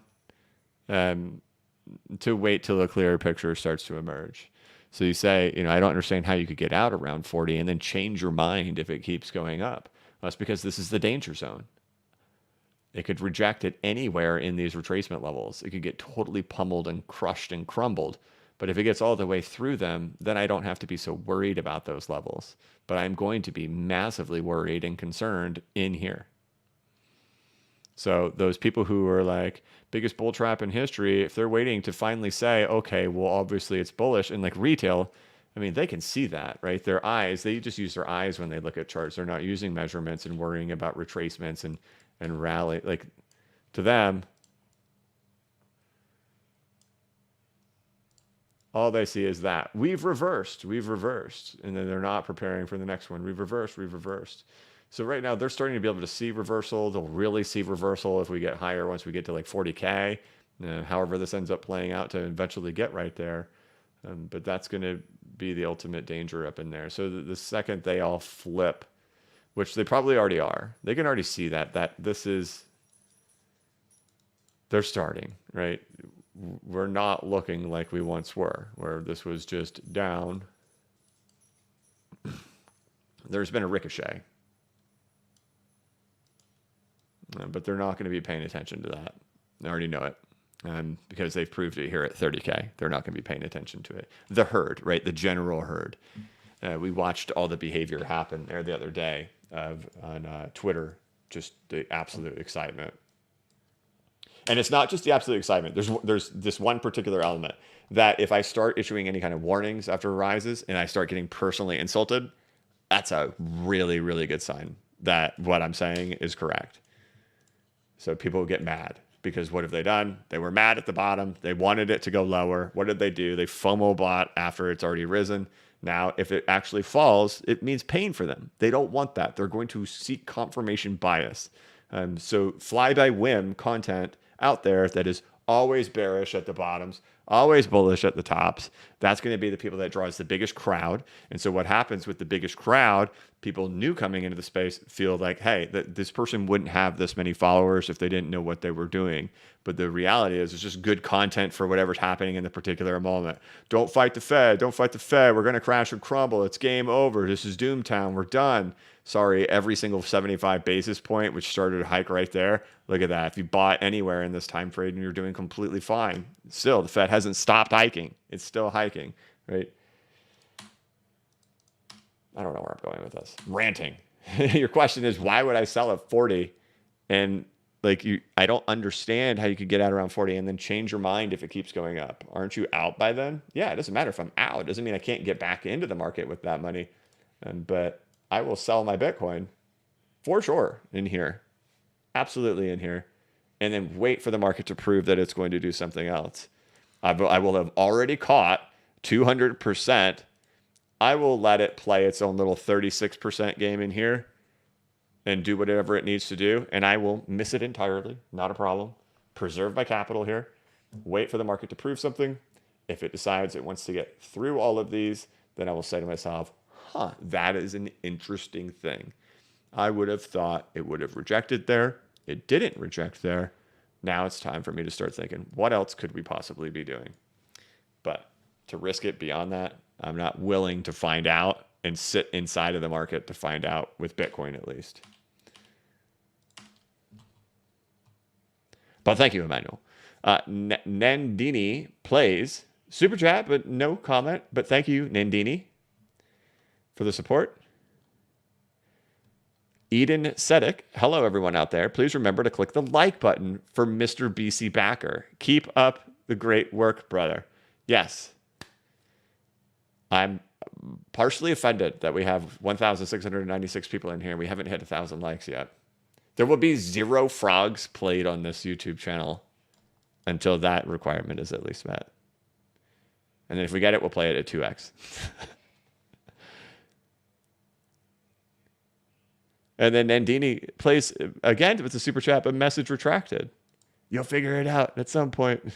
To wait till a clearer picture starts to emerge. So you say, I don't understand how you could get out around 40 and then change your mind if it keeps going up. Well, that's because this is the danger zone. It could reject it anywhere in these retracement levels. It could get totally pummeled and crushed and crumbled. But if it gets all the way through them, then I don't have to be so worried about those levels. But I'm going to be massively worried and concerned in here. So those people who are like, biggest bull trap in history, if they're waiting to finally say, okay, well, obviously it's bullish, and like retail, I mean, they can see that, right? Their eyes, they just use their eyes when they look at charts. They're not using measurements and worrying about retracements and rally. Like, to them, all they see is that. We've reversed. And then they're not preparing for the next one. We've reversed. So right now they're starting to be able to see reversal. They'll really see reversal if we get higher once we get to like 40K. However this ends up playing out to eventually get right there. But that's going to be the ultimate danger up in there. So the second they all flip, which they probably already are, they can already see that this is, they're starting, right? We're not looking like we once were, where this was just down. There's been a ricochet. But they're not going to be paying attention to that. I already know it. Because they've proved it here at 30K. They're not going to be paying attention to it. The herd, right? The general herd. We watched all the behavior happen there the other day on Twitter. Just the absolute excitement. And it's not just the absolute excitement. There's this one particular element that if I start issuing any kind of warnings after it rises and I start getting personally insulted, that's a really, really good sign. that what I'm saying is correct. So people get mad because what have they done? They were mad at the bottom. They wanted it to go lower. What did they do? They FOMO bought after it's already risen. Now, if it actually falls, it means pain for them. They don't want that. They're going to seek confirmation bias. So fly by whim content out there that is always bearish at the bottoms, always bullish at the tops. That's going to be the people that draws the biggest crowd. And so what happens with the biggest crowd, people new coming into the space feel like, hey, this person wouldn't have this many followers if they didn't know what they were doing. But the reality is it's just good content for whatever's happening in the particular moment. Don't fight the Fed. Don't fight the Fed. We're going to crash and crumble. It's game over. This is Doomtown. We're done. Sorry, every single 75 basis point, which started a hike right there. Look at that. If you bought anywhere in this time frame, you're doing completely fine. Still, the Fed hasn't stopped hiking. It's still hiking, right? I don't know where I'm going with this. Ranting. Your question is, why would I sell at 40? And I don't understand how you could get out around 40 and then change your mind if it keeps going up. Aren't you out by then? Yeah, it doesn't matter if I'm out. It doesn't mean I can't get back into the market with that money. But I will sell my Bitcoin for sure in here. Absolutely in here. And then wait for the market to prove that it's going to do something else. I will have already caught 200%. I will let it play its own little 36% game in here and do whatever it needs to do. And I will miss it entirely. Not a problem. Preserve my capital here. Wait for the market to prove something. If it decides it wants to get through all of these, then I will say to myself, that is an interesting thing. I would have thought it would have rejected there. It didn't reject there. Now it's time for me to start thinking, what else could we possibly be doing? But to risk it beyond that, I'm not willing to find out and sit inside of the market to find out with Bitcoin at least. But thank you, Emmanuel. Nandini plays super chat, but no comment. But thank you, Nandini, for the support. Eden Sedek, hello everyone out there. Please remember to click the like button for Mr. BC Backer. Keep up the great work, brother. Yes. I'm partially offended that we have 1,696 people in here. We haven't hit 1,000 likes yet. There will be 0 frogs played on this YouTube channel until that requirement is at least met. And then if we get it, we'll play it at 2x. And then Nandini plays again with the super chat, but message retracted. You'll figure it out at some point.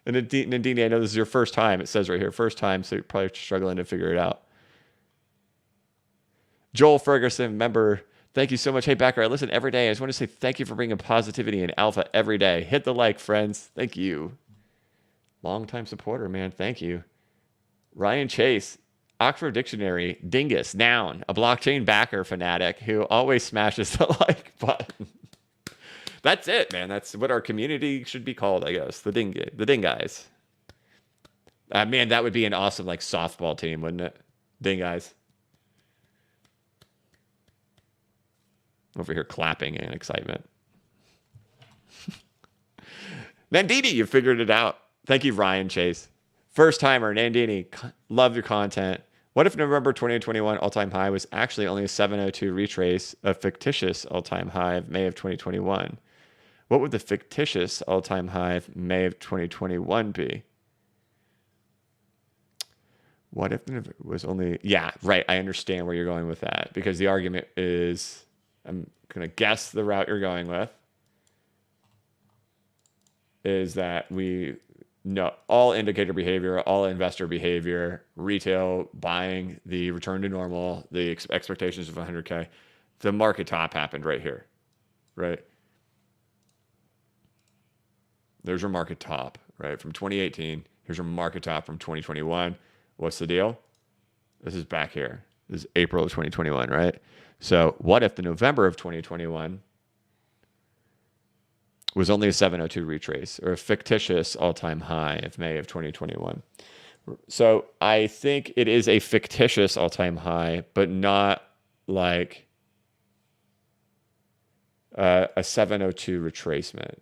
And Nandini, I know this is your first time. It says right here, first time, so you're probably struggling to figure it out. Joel Ferguson, member, thank you so much. Hey, Backer, I listen every day. I just want to say thank you for bringing positivity and alpha every day. Hit the like, friends. Thank you. Longtime supporter, man. Thank you. Ryan Chase, Oxford Dictionary, dingus, noun, a blockchain backer fanatic who always smashes the like button. That's it, man. That's what our community should be called, I guess. The dinguys. Man, that would be an awesome softball team, wouldn't it? Dinguys. Over here clapping in excitement. Nandini, you figured it out. Thank you, Ryan Chase. First timer, Nandini, love your content. What if November 2021 all-time high was actually only a 702 retrace, a fictitious all-time high of May of 2021? What would the fictitious all-time high of May of 2021 be? What if it was only... Yeah, right. I understand where you're going with that. Because the argument is... I'm going to guess the route you're going with. Is that we... No, all indicator behavior, all investor behavior, retail buying, the return to normal, the expectations of 100K, the market top happened right here, right? There's your market top, right? From 2018, here's your market top from 2021. What's the deal? This is back here. This is April of 2021, right? So what if the November of 2021 was only a 702 retrace or a fictitious all-time high of May of 2021. So I think it is a fictitious all-time high, but not like a 702 retracement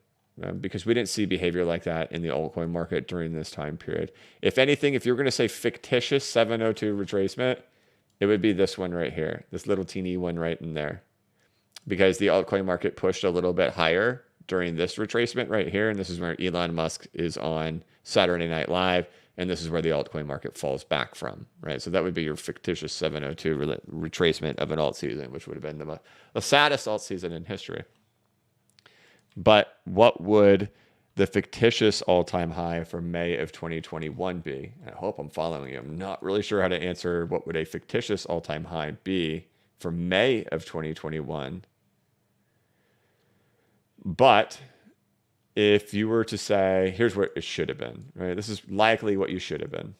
because we didn't see behavior like that in the altcoin market during this time period. If anything, if you're going to say fictitious 702 retracement, it would be this one right here, this little teeny one right in there. because the altcoin market pushed a little bit higher during this retracement right here. And this is where Elon Musk is on Saturday Night Live. And this is where the altcoin market falls back from, right? So that would be your fictitious 702 retracement of an alt season, which would have been the saddest alt season in history. But what would the fictitious all-time high for May of 2021 be? I hope I'm following you. I'm not really sure how to answer what would a fictitious all-time high be for May of 2021. But if you were to say, here's what it should have been, right? This is likely what you should have been.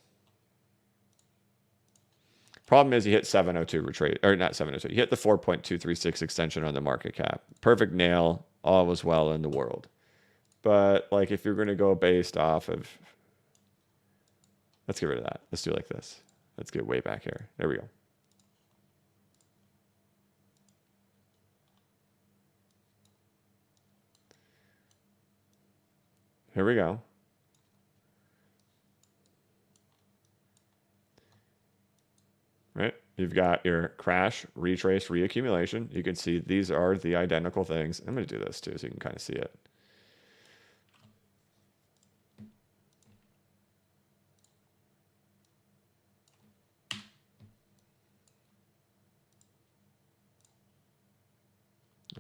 Problem is you hit 702 retrace, or not 702, you hit the 4.236 extension on the market cap. Perfect nail, all was well in the world. But like if you're going to go based off of, let's get rid of that. Let's do it like this. Let's get way back here. There we go. Here we go. Right? You've got your crash, retrace, reaccumulation. You can see these are the identical things. I'm going to do this too so you can kind of see it.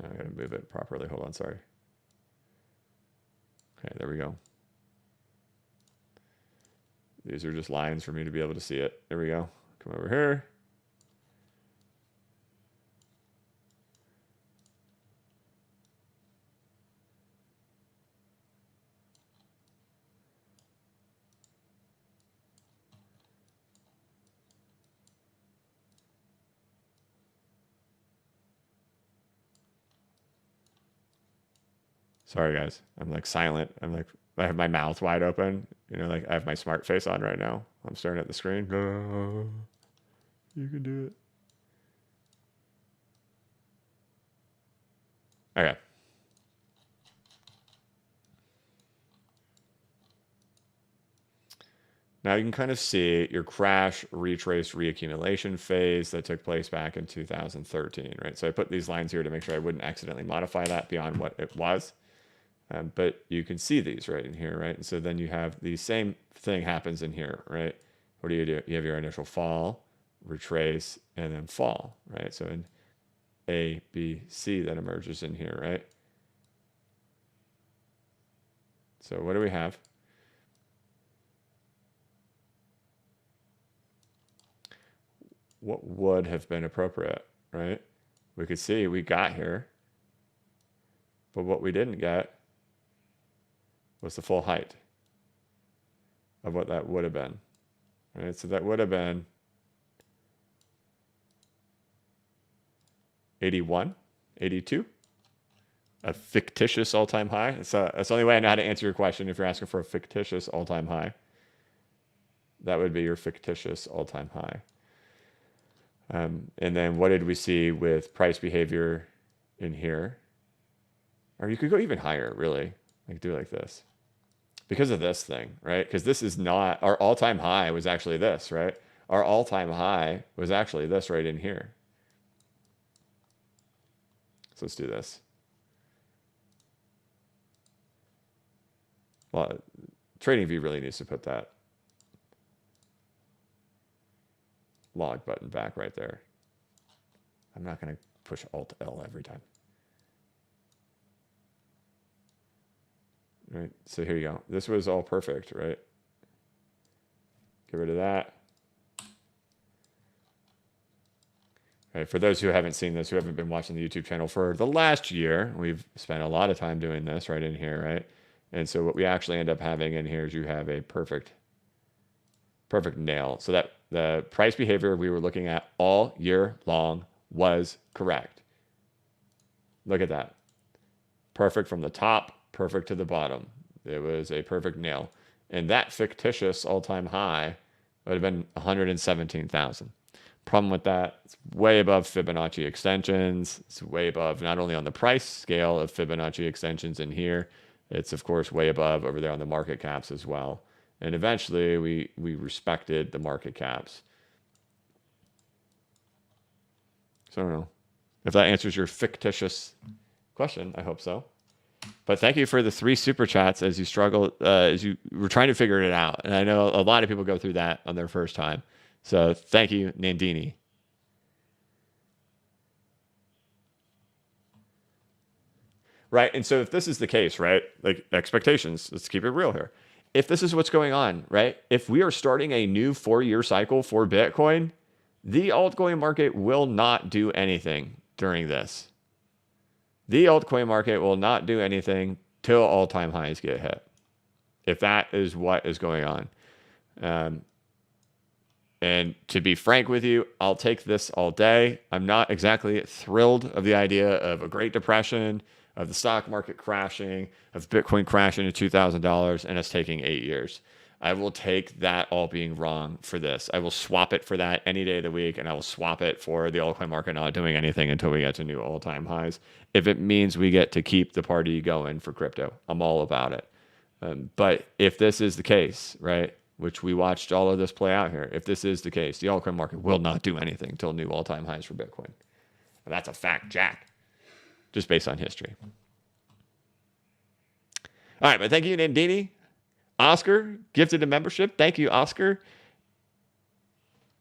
I got to move it properly. Hold on, sorry. Okay, there we go. These are just lines for me to be able to see it. There we go. Come over here. Sorry, guys. I'm like silent. I'm like, I have my mouth wide open. You know, like I have my smart face on right now. I'm staring at the screen. You can do it. Okay. Now you can kind of see your crash, retrace, reaccumulation phase that took place back in 2013, right? So I put these lines here to make sure I wouldn't accidentally modify that beyond what it was. But you can see these right in here, right? And so then you have the same thing happens in here, right? What do? You have your initial fall, retrace, and then fall, right? So in A, B, C that emerges in here, right? So what do we have? What would have been appropriate, right? We could see we got here, but what we didn't get was the full height of what that would have been, right? So that would have been 81, 82, a fictitious all-time high. So that's the only way I know how to answer your question. If you're asking for a fictitious all-time high, that would be your fictitious all-time high. And then what did we see with price behavior in here? Or you could go even higher, really. Like do it like this. Because of this thing, right? Because this is not, our all-time high was actually this, right? Our all-time high was actually this right in here. So let's do this. Well, TradingView really needs to put that log button back right there. I'm not going to push Alt-L every time. Right, so here you go. This was all perfect, right? Get rid of that. Right, for those who haven't seen this, who haven't been watching the YouTube channel for the last year, we've spent a lot of time doing this right in here, right? And so what we actually end up having in here is you have a perfect nail. So that the price behavior we were looking at all year long was correct. Look at that. Perfect from the top, perfect to the bottom. It was a perfect nail. And that fictitious all-time high would have been 117,000. Problem with that, it's way above Fibonacci extensions. It's way above not only on the price scale of Fibonacci extensions in here, it's of course way above over there on the market caps as well. And eventually we respected the market caps. So I don't know. If that answers your fictitious question, I hope so. But thank you for the 3 super chats as you struggled, as you were trying to figure it out. And I know a lot of people go through that on their first time. So thank you, Nandini. Right. And so if this is the case, right, like expectations, let's keep it real here. If this is what's going on, right, if we are starting a new 4-year cycle for Bitcoin, the altcoin market will not do anything during this. The altcoin market will not do anything till all-time highs get hit, if that is what is going on. And to be frank with you, I'll take this all day. I'm not exactly thrilled of the idea of a Great Depression, of the stock market crashing, of Bitcoin crashing to $2,000 and us taking 8 years. I will take that all being wrong for this. I will swap it for that any day of the week, and I will swap it for the altcoin market not doing anything until we get to new all-time highs. If it means we get to keep the party going for crypto, I'm all about it. But if this is the case, right, which we watched all of this play out here, if this is the case, the altcoin market will not do anything until new all-time highs for Bitcoin. And that's a fact, Jack, just based on history. All right, but thank you, Nandini. Oscar gifted a membership. Thank you, Oscar.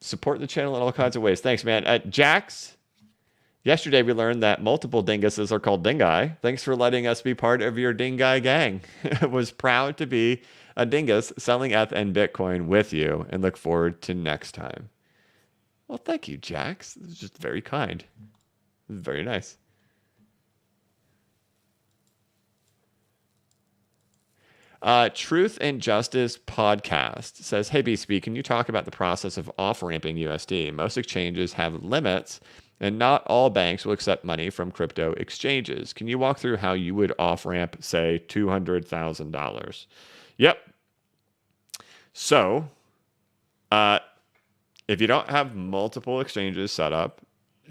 Support the channel in all kinds of ways. Thanks, man. Jax, yesterday we learned that multiple dinguses are called dingai. Thanks for letting us be part of your dingai gang. Was proud to be a dingus selling ETH and Bitcoin with you and look forward to next time. Well, thank you, Jax. This is just very kind. Very nice. Truth and Justice podcast says, hey, BSP, can you talk about the process of off-ramping USD? Most exchanges have limits, and not all banks will accept money from crypto exchanges. Can you walk through how you would off-ramp, say, $200,000? Yep. So, if you don't have multiple exchanges set up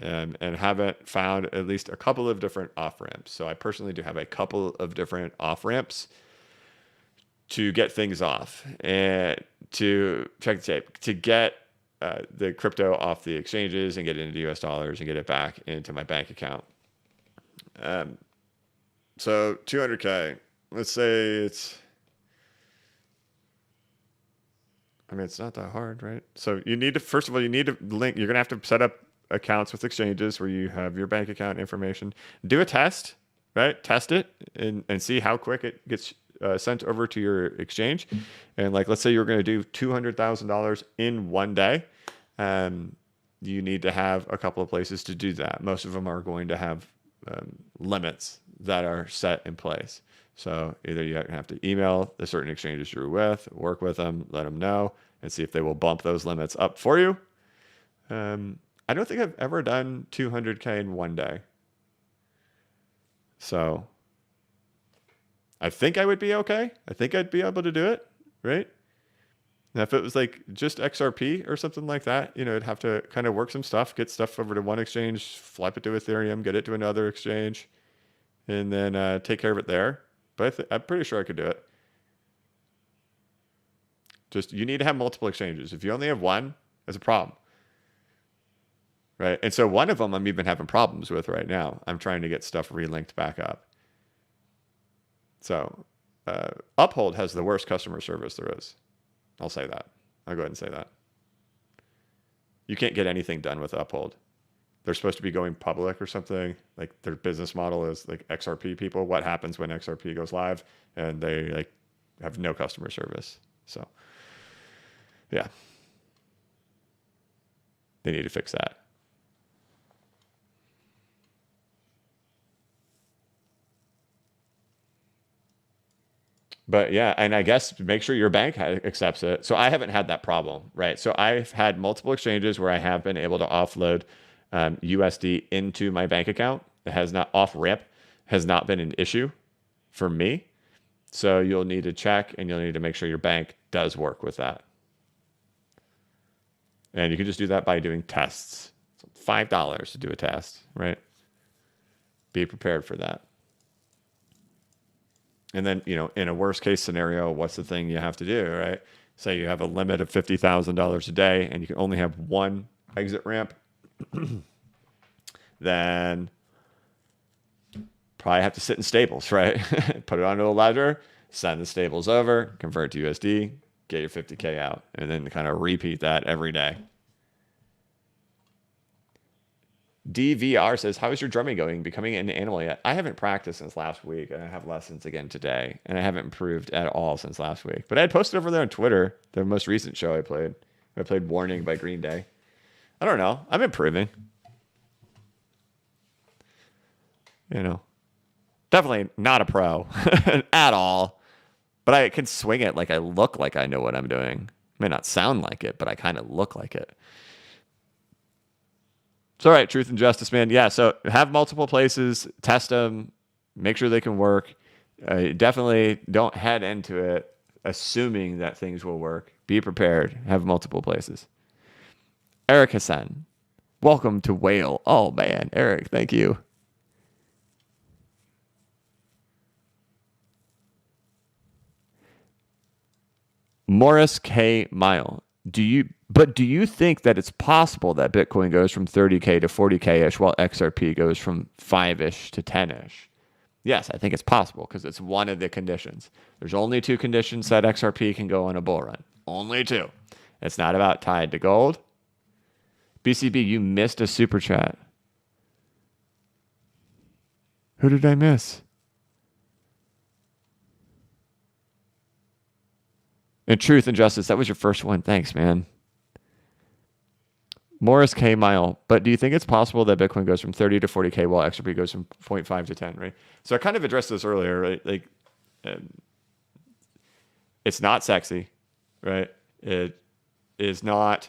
and haven't found at least a couple of different off-ramps, so I personally do have a couple of different off-ramps to get things off and to check the tape, to get the crypto off the exchanges and get it into US dollars and get it back into my bank account. So 200K, let's say it's not that hard, right? So you need to, first of all, you need to link, you're going to have to set up accounts with exchanges where you have your bank account information. Do a test, right? Test it and see how quick it gets sent over to your exchange. And like, let's say you're going to do $200,000 in one day. You need to have a couple of places to do that. Most of them are going to have limits that are set in place. So either you have to email the certain exchanges you're with, work with them, let them know, and see if they will bump those limits up for you. I don't think I've ever done 200K in one day. So I think I would be okay. I think I'd be able to do it, right? Now, if it was like just XRP or something like that, I'd have to kind of work some stuff, get stuff over to one exchange, flip it to Ethereum, get it to another exchange, and then take care of it there. But I'm pretty sure I could do it. Just, you need to have multiple exchanges. If you only have one, that's a problem. Right? And so one of them I'm even having problems with right now. I'm trying to get stuff relinked back up. So Uphold has the worst customer service there is. I'll say that. I'll go ahead and say that. You can't get anything done with Uphold. They're supposed to be going public or something. Like their business model is like XRP people. What happens when XRP goes live? And they like have no customer service. So yeah, they need to fix that. But yeah, and I guess make sure your bank accepts it. So I haven't had that problem, right? So I've had multiple exchanges where I have been able to offload USD into my bank account. It has not off-ramp, has not been an issue for me. So you'll need to check and you'll need to make sure your bank does work with that. And you can just do that by doing tests. So $5 to do a test, right? Be prepared for that. And then, in a worst case scenario, what's the thing you have to do, right? Say you have a limit of $50,000 a day and you can only have one exit ramp. then probably have to sit in stables, right? Put it onto a ledger, send the stables over, convert to USD, get your 50K out, and then kind of repeat that every day. DVR says, how is your drumming going? Becoming an animal yet? I haven't practiced since last week, and I have lessons again today, and I haven't improved at all since last week. But I had posted over there on Twitter the most recent show I played. I played Warning by Green Day. I don't know. I'm improving. You know, definitely not a pro at all, but I can swing it like I look like I know what I'm doing. May not sound like it, but I kind of look like it. It's all right, truth and justice, man. Yeah, so have multiple places, test them, make sure they can work. Definitely don't head into it assuming that things will work. Be prepared. Have multiple places. Eric Hassan, welcome to Whale. Oh, man. Eric, thank you. Morris K. Mile, do you think that it's possible that Bitcoin goes from 30K to 40K-ish while XRP goes from 5-ish to 10-ish? Yes, I think it's possible because it's one of the conditions. There's only 2 conditions that XRP can go on a bull run. Only 2. It's not about tied to gold. BCB, you missed a super chat. Who did I miss? And Truth and Justice, that was your first one. Thanks, man. Morris K. Mile, but do you think it's possible that Bitcoin goes from 30 to 40K while XRP goes from 0.5 to 10, right? So I kind of addressed this earlier, right? Like, it's not sexy, right? It is not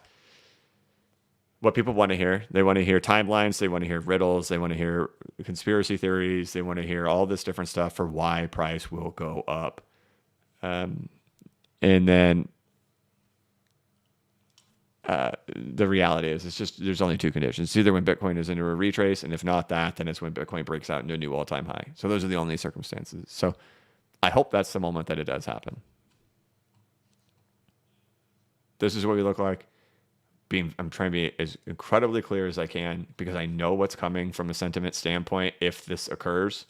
what people want to hear. They want to hear timelines. They want to hear riddles. They want to hear conspiracy theories. They want to hear all this different stuff for why price will go up. And then the reality is it's just there's only 2 conditions. It's either when Bitcoin is into a retrace, and if not that, then it's when Bitcoin breaks out into a new all-time high. So those are the only circumstances. So I hope that's the moment that it does happen. This is what we look like. I'm trying to be as incredibly clear as I can because I know what's coming from a sentiment standpoint if this occurs.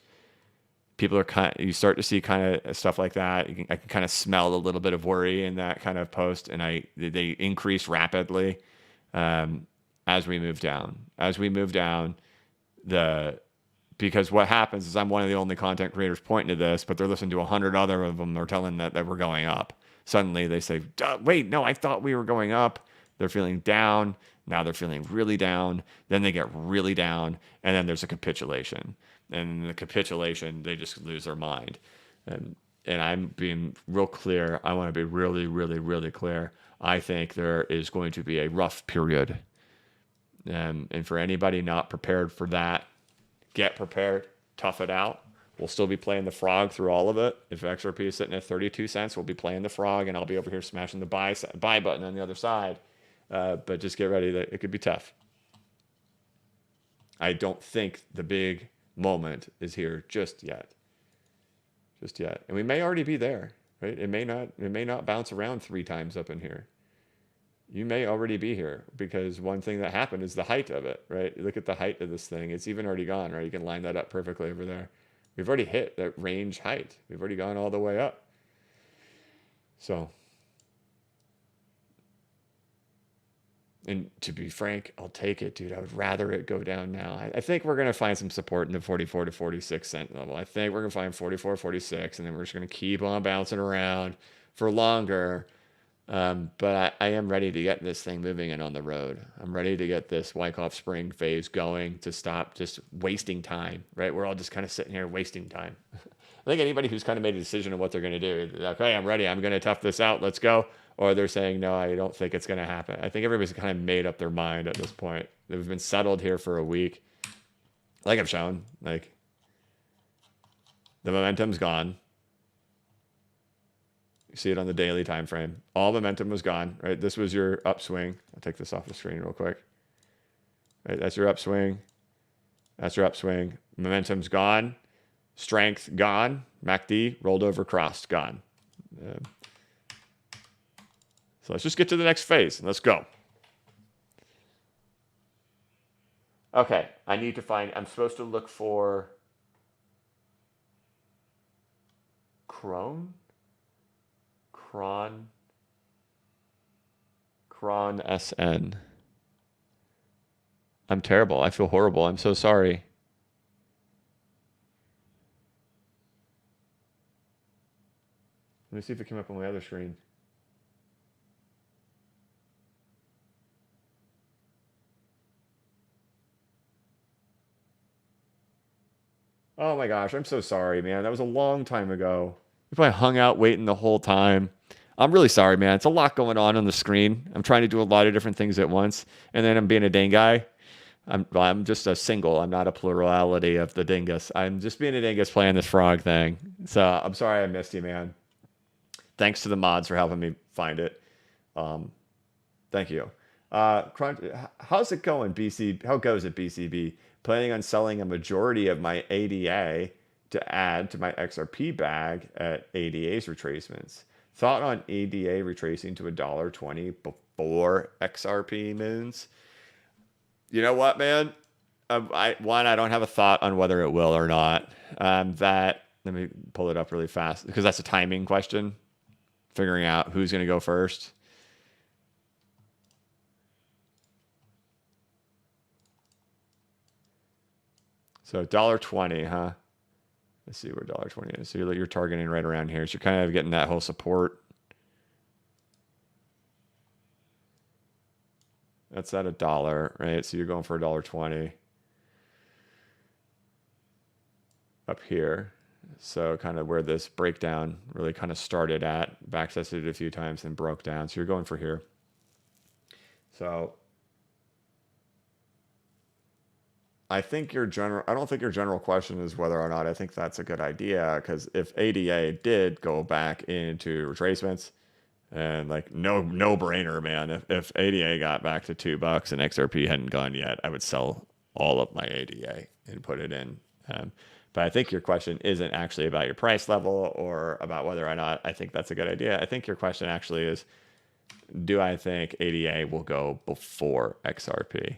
People are you start to see kind of stuff like that. I can kind of smell a little bit of worry in that kind of post, and they increase rapidly as we move down. Because what happens is I'm one of the only content creators pointing to this, but they're listening to 100 other of them. They're telling that we're going up. Suddenly they say, wait, no, I thought we were going up. They're feeling down. Now they're feeling really down. Then they get really down. And then there's a capitulation. And in the capitulation, they just lose their mind. And I'm being real clear. I want to be really, really, really clear. I think there is going to be a rough period. And for anybody not prepared for that, get prepared, tough it out. We'll still be playing the frog through all of it. If XRP is sitting at 32 cents, we'll be playing the frog, and I'll be over here smashing the buy button on the other side. But just get ready that it could be tough. I don't think the big moment is here just yet. And we may already be there, right? It may not bounce around 3 times up in here. You may already be here because one thing that happened is the height of it, right? Look at the height of this thing. It's even already gone, right? You can line that up perfectly over there. We've already hit that range height. We've already gone all the way up. So, and to be frank, I'll take it, dude. I would rather it go down now. I think we're going to find some support in the 44 to 46 cent level. I think we're going to find 44, 46, and then we're just going to keep on bouncing around for longer. But I am ready to get this thing moving and on the road. I'm ready to get this Wyckoff Spring phase going to stop just wasting time, right? We're all just kind of sitting here wasting time. I think anybody who's kind of made a decision on what they're going to do, okay, I'm ready. I'm going to tough this out. Let's go. Or they're saying, no, I don't think it's going to happen. I think everybody's kind of made up their mind at this point. They've been settled here for a week. Like I've shown, like the momentum's gone. You see it on the daily time frame. All momentum was gone, right? This was your upswing. I'll take this off the screen real quick. Right, that's your upswing. That's your upswing. Momentum's gone. Strength gone. MACD rolled over, crossed, gone. So let's just get to the next phase and let's go. Okay, I need to find. I'm supposed to look for Cron, Cron, Cron SN. I'm terrible. I feel horrible. I'm so sorry. Let me see if it came up on my other screen. Oh my gosh, I'm so sorry, man. That was a long time ago. If I hung out waiting the whole time. I'm really sorry, man. It's a lot going on the screen. I'm trying to do a lot of different things at once, and then I'm being a dang guy. I'm just a single. I'm not a plurality of the dingus. I'm just being a dingus playing this frog thing. So I'm sorry I missed you, man. Thanks to the mods for helping me find it. Thank you. How's it going, BC? How goes it, BCB? Planning on selling a majority of my ADA to add to my XRP bag at ADA's retracements. Thought on ADA retracing to $1.20 before XRP moons. You know what, man? I don't have a thought on whether it will or not. Let me pull it up really fast because that's a timing question. Figuring out who's going to go first. So $1.20, huh? Let's see where $1.20 is. So you're targeting right around here. So you're kind of getting that whole support. That's at $1, right? So you're going for $1.20 up here. So kind of where this breakdown really kind of started at, backtested it a few times and broke down. So you're going for here. So I don't think your general question is whether or not I think that's a good idea, because if ADA did go back into retracements, and like no brainer, man, if ADA got back to $2 and XRP hadn't gone yet, I would sell all of my ADA and put it in. But I think your question isn't actually about your price level or about whether or not I think that's a good idea. I think your question actually is, do I think ADA will go before XRP?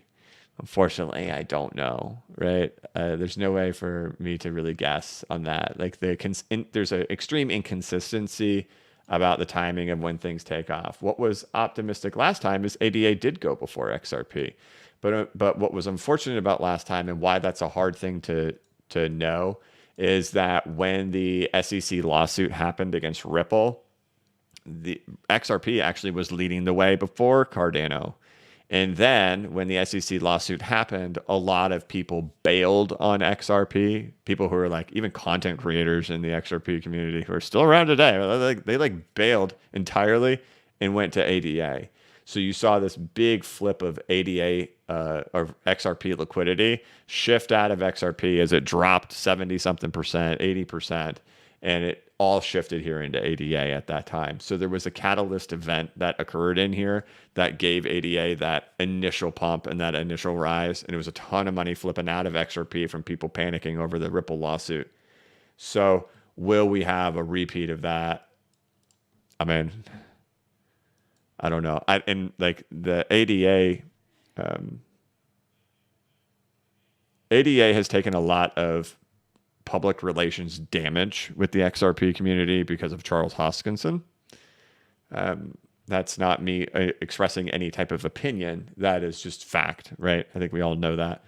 Unfortunately, I don't know, right? There's no way for me to really guess on that. Like there's an extreme inconsistency about the timing of when things take off. What was optimistic last time is ADA did go before XRP. But what was unfortunate about last time, and why that's a hard thing to know, is that when the SEC lawsuit happened against Ripple, the XRP actually was leading the way before Cardano. And then when the SEC lawsuit happened, a lot of people bailed on XRP. People who are like even content creators in the XRP community who are still around today, they bailed entirely and went to ADA. So you saw this big flip of ADA or XRP liquidity shift out of XRP as it dropped 70 something percent, 80%, and it all shifted here into ADA at that time. So there was a catalyst event that occurred in here that gave ADA that initial pump and that initial rise. And it was a ton of money flipping out of XRP from people panicking over the Ripple lawsuit. So will we have a repeat of that? I mean, I don't know. And like the ADA, ADA has taken a lot of public relations damage with the XRP community because of Charles Hoskinson. That's not me expressing any type of opinion. That is just fact, right? I think we all know that.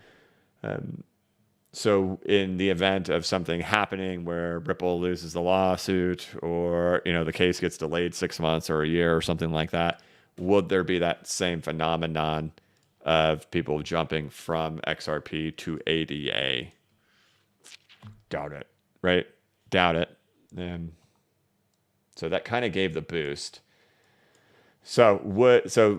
So in the event of something happening where Ripple loses the lawsuit, or the case gets delayed 6 months or a year or something like that, would there be that same phenomenon of people jumping from XRP to ADA? Doubt it, right? Doubt it. So that kind of gave the boost. So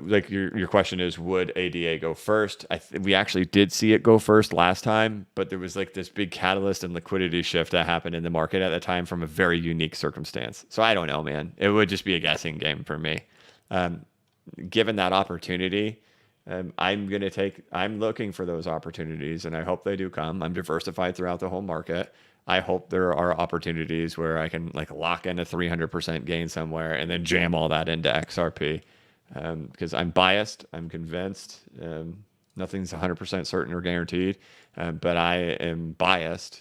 like your question is, would ADA go first? We actually did see it go first last time, but there was like this big catalyst and liquidity shift that happened in the market at the time from a very unique circumstance. So I don't know, man. It would just be a guessing game for me. Given that opportunity, I'm looking for those opportunities, and I hope they do come. I'm diversified throughout the whole market. I hope there are opportunities where I can like lock in a 300% gain somewhere and then jam all that into XRP, because I'm biased. I'm convinced. Nothing's 100% certain or guaranteed, but I am biased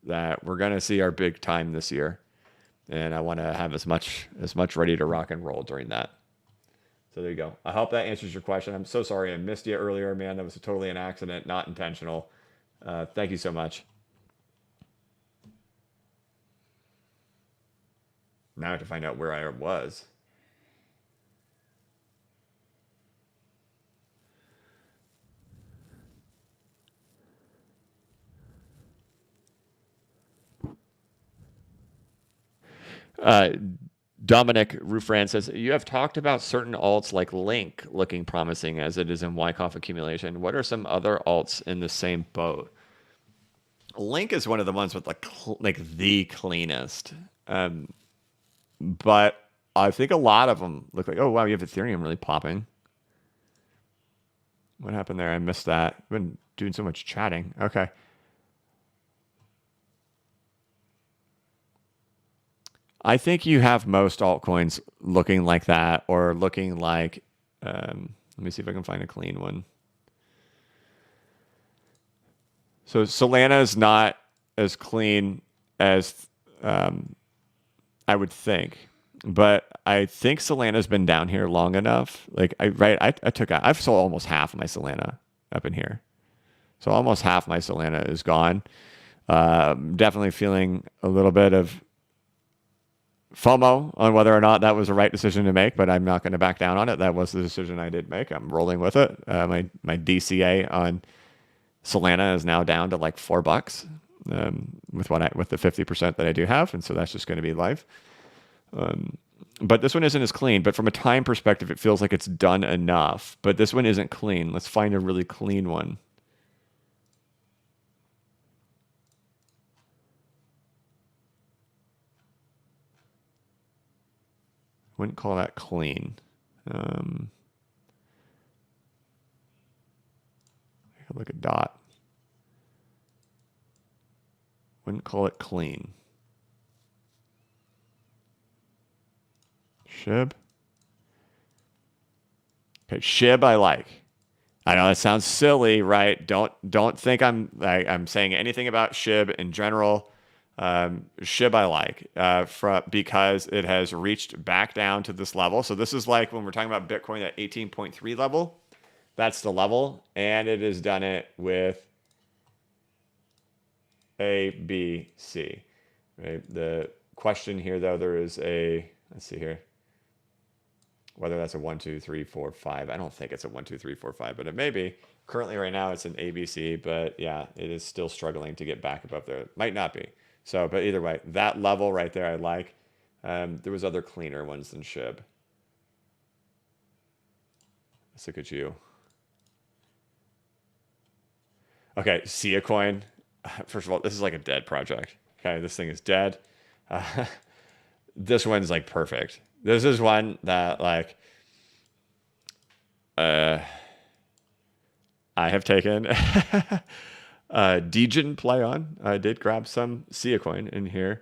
that we're going to see our big time this year, and I want to have as much ready to rock and roll during that. So there you go. I hope that answers your question. I'm so sorry I missed you earlier, man. That was totally an accident, not intentional. Thank you so much. Now I have to find out where I was. Dominic Rufran says, you have talked about certain alts like Link looking promising as it is in Wyckoff accumulation. What are some other alts in the same boat? Link is one of the ones with the cleanest. But I think a lot of them look like, oh, wow, you have Ethereum really popping. What happened there? I missed that. I've been doing so much chatting. Okay. I think you have most altcoins looking like that, or looking like, let me see if I can find a clean one. So Solana is not as clean as I would think, but I think Solana's been down here long enough. Like I've sold almost half of my Solana up in here. So almost half my Solana is gone. Definitely feeling a little bit of FOMO on whether or not that was the right decision to make, but I'm not going to back down on it. That was the decision I did make. I'm rolling with it. My DCA on Solana is now down to like $4 with the 50% that I do have, and so that's just going to be life. But this one isn't as clean. But from a time perspective, it feels like it's done enough. But this one isn't clean. Let's find a really clean one. Wouldn't call that clean. Look at DOT. Wouldn't call it clean. SHIB. Okay, SHIB I like. I know that sounds silly, right? Don't think I'm saying anything about SHIB in general. SHIB I like because it has reached back down to this level. So this is like when we're talking about Bitcoin at 18.3 level. That's the level, and it has done it with A, B, C. Right? The question here, though, there is let's see here, whether that's a 1, 2, 3, 4, 5. I don't think it's a 1, 2, 3, 4, 5, but it may be. Currently, right now, it's an ABC, but yeah, it is still struggling to get back above there. It might not be. So, but either way, that level right there, I like. There was other cleaner ones than SHIB. Let's look at you. Okay, Sia Coin. First of all, this is like a dead project. Okay, this thing is dead. This one's like perfect. This is one that like I have taken Degen play on. I did grab some Sia Coin in here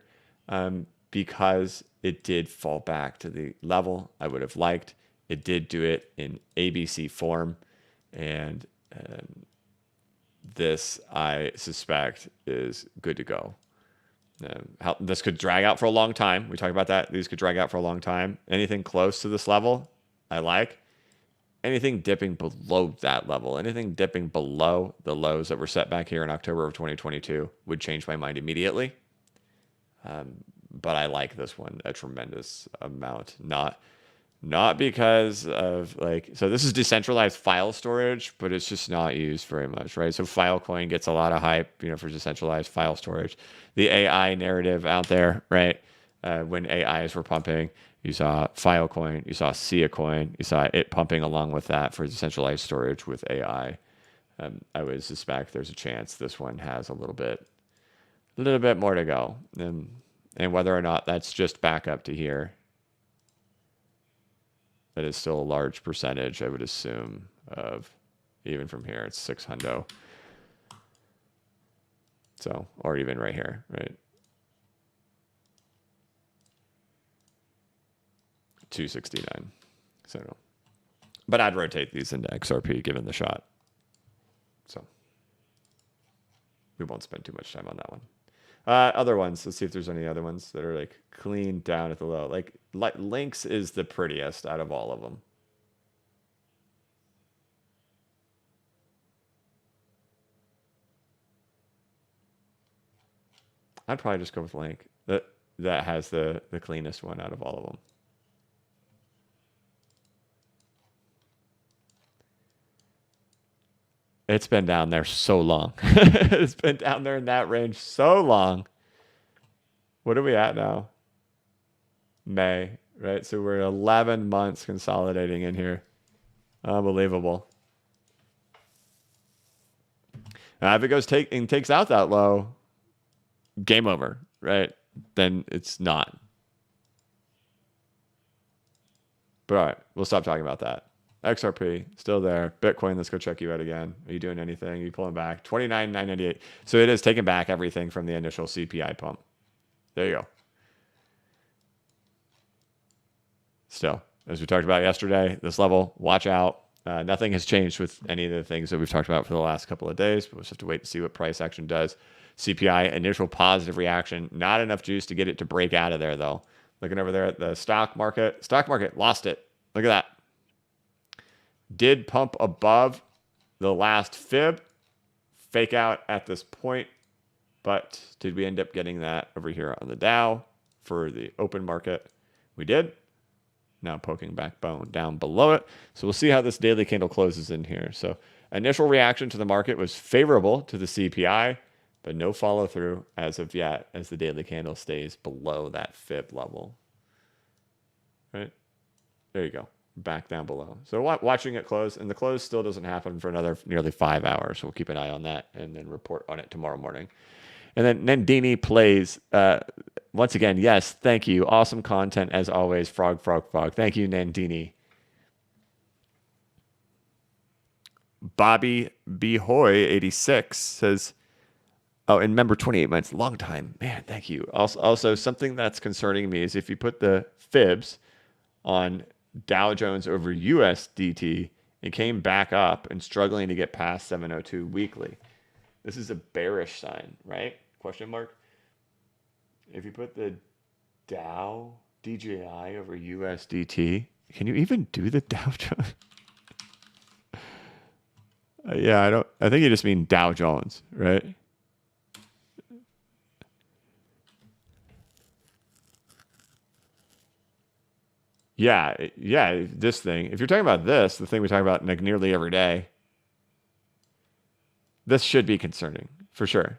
because it did fall back to the level I would have liked. It did do it in ABC form, and this, I suspect, is good to go. This could drag out for a long time. We talked about that. These could drag out for a long time. Anything close to this level, I like. Anything dipping below that level, anything dipping below the lows that were set back here in October of 2022 would change my mind immediately. But I like this one a tremendous amount. Not because of so this is decentralized file storage, but it's just not used very much, right? So Filecoin gets a lot of hype, for decentralized file storage. The AI narrative out there, right? When AIs were pumping, you saw Filecoin, you saw Sia Coin, you saw it pumping along with that for decentralized storage with AI. I would suspect there's a chance this one has a little bit more to go, and whether or not that's just back up to here. That is still a large percentage, I would assume, of even from here. It's 600. So, or even right here, right? 269. So, but I'd rotate these into XRP given the shot. So we won't spend too much time on that one. Other ones. Let's see if there's any other ones that are like clean down at the low. Like Lynx is the prettiest out of all of them. I'd probably just go with Link. That has the cleanest one out of all of them. It's been down there so long. It's been down there in that range so long. What are we at now? May, right? So we're 11 months consolidating in here. Unbelievable. If it goes takes out that low, game over, right? Then it's not. But all right, we'll stop talking about that. XRP, still there. Bitcoin, let's go check you out again. Are you doing anything? Are you pulling back? 29,998. So it is taking back everything from the initial CPI pump. There you go. Still, as we talked about yesterday, this level, watch out. Nothing has changed with any of the things that we've talked about for the last couple of days, but we'll just have to wait to see what price action does. CPI, initial positive reaction. Not enough juice to get it to break out of there, though. Looking over there at the stock market. Stock market lost it. Look at that. Did pump above the last fib. Fake out at this point. But did we end up getting that over here on the Dow for the open market? We did. Now poking back bone down below it. So we'll see how this daily candle closes in here. So initial reaction to the market was favorable to the CPI, but no follow through as of yet as the daily candle stays below that fib level. Right? There you go. Back down below. So watching it close, and the close still doesn't happen for another nearly 5 hours. So we'll keep an eye on that and then report on it tomorrow morning. And then Nandini plays, once again, yes, thank you. Awesome content as always. Frog. Thank you, Nandini. Bobby B. Hoy, 86, says, oh, and member 28 months, long time. Man, thank you. Also, something that's concerning me is if you put the fibs on Dow Jones over USDT, it came back up and struggling to get past 702 weekly. This is a bearish sign, right? Question mark. If you put the Dow DJI over USDT, can you even do the Dow Jones? Yeah, I think you just mean Dow Jones, right? Yeah, this thing. If you're talking about this, the thing we talk about like nearly every day, this should be concerning for sure.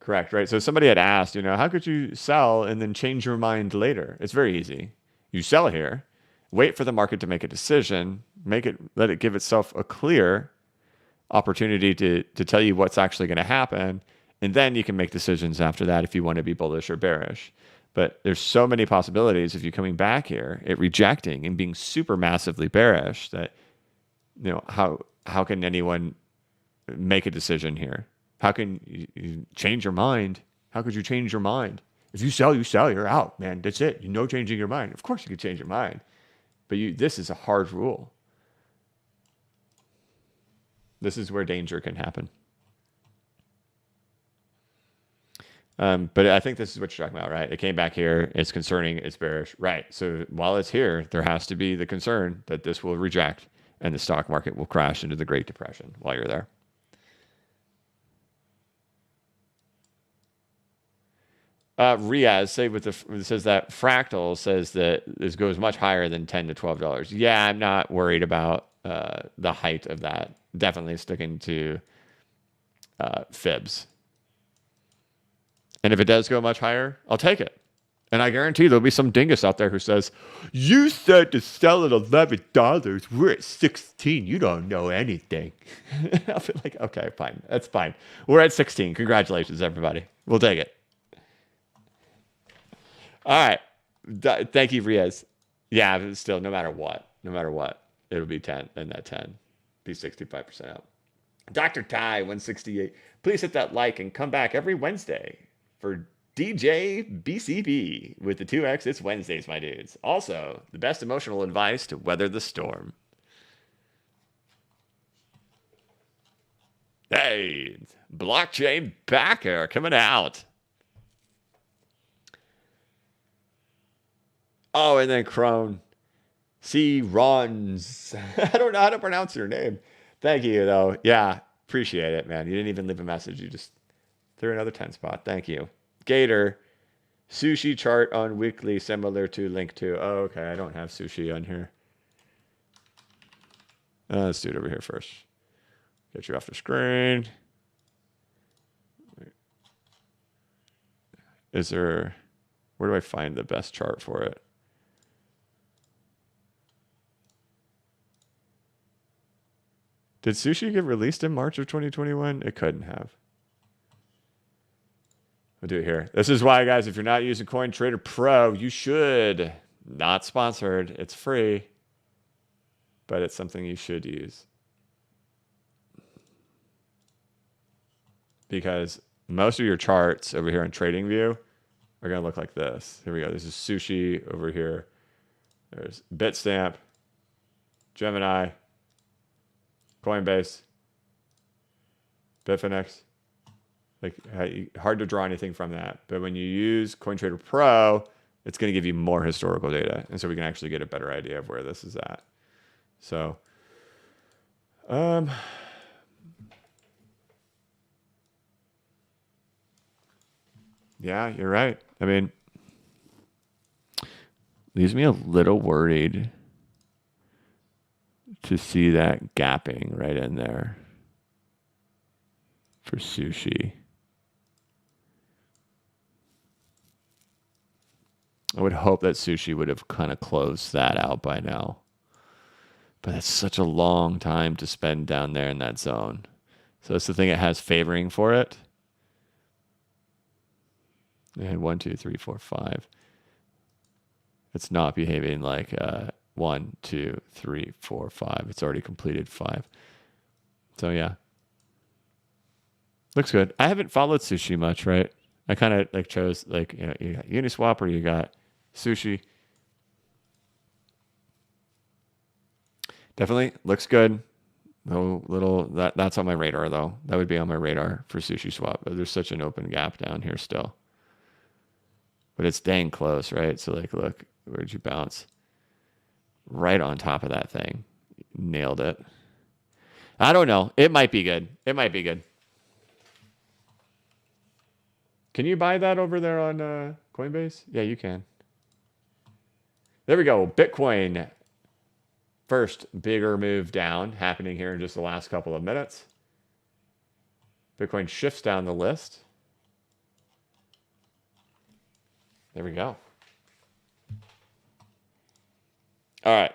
Correct, right? So somebody had asked, how could you sell and then change your mind later? It's very easy. You sell here, wait for the market to make a decision, let it give itself a clear opportunity to tell you what's actually going to happen, and then you can make decisions after that if you want to be bullish or bearish. But there's so many possibilities if you're coming back here, it rejecting and being super massively bearish that, how can anyone make a decision here? How can you change your mind? How could you change your mind? If you sell, you're out, man. That's it. Changing your mind. Of course you can change your mind. But this is a hard rule. This is where danger can happen. But I think this is what you're talking about, right? It came back here. It's concerning. It's bearish. Right. So while it's here, there has to be the concern that this will reject and the stock market will crash into the Great Depression while you're there. Riaz says that Fractal says that this goes much higher than $10 to $12. Yeah, I'm not worried about the height of that. Definitely sticking to fibs. And if it does go much higher, I'll take it. And I guarantee there'll be some dingus out there who says, you said to sell at $11. We're at 16. You don't know anything. I'll be like, okay, fine. That's fine. We're at 16. Congratulations, everybody. We'll take it. All right. Thank you, Riaz. Yeah, but still, no matter what, it'll be 10, and that 10 be 65% out. Dr. Ty, 168. Please hit that like and come back every Wednesday for DJ BCB with the 2X. It's Wednesdays, my dudes. Also, the best emotional advice to weather the storm. Hey, blockchain backer coming out. Oh, and then Crone. C. Rons. I don't know how to pronounce your name. Thank you, though. Yeah, appreciate it, man. You didn't even leave a message. You just threw another 10 spot. Thank you. Gator. Sushi chart on weekly similar to link to. Oh, okay. I don't have sushi on here. Let's do it over here first. Get you off the screen. Is there... Where do I find the best chart for it? Did sushi get released in March of 2021? It couldn't have. I'll do it here. This is why, guys, if you're not using CoinTrader Pro, you should. Not sponsored. It's free. But it's something you should use. Because most of your charts over here on TradingView are going to look like this. Here we go. This is sushi over here. There's Bitstamp, Gemini, Coinbase, Bitfinex. Like, hard to draw anything from that. But when you use CoinTrader Pro, it's going to give you more historical data. And so we can actually get a better idea of where this is at. So, yeah, you're right. I mean, leaves me a little worried to see that gapping right in there for sushi. I would hope that sushi would have kind of closed that out by now. But that's such a long time to spend down there in that zone. So that's the thing it has favoring for it. And 1, 2, 3, 4, 5. It's not behaving like 1, 2, 3, 4, 5. It's already completed 5. So yeah. Looks good. I haven't followed sushi much, right? I kind of like chose like, you know, you got Uniswap or you got sushi. Definitely looks good. That's on my radar though. That would be on my radar for sushi swap. But there's such an open gap down here still. But it's dang close, right? So like, look, where'd you bounce? Right on top of that thing. Nailed it. I don't know. It might be good. It might be good. Can you buy that over there on Coinbase? Yeah, you can. There we go. Bitcoin. First bigger move down happening here in just the last couple of minutes. Bitcoin shifts down the list. There we go. All right.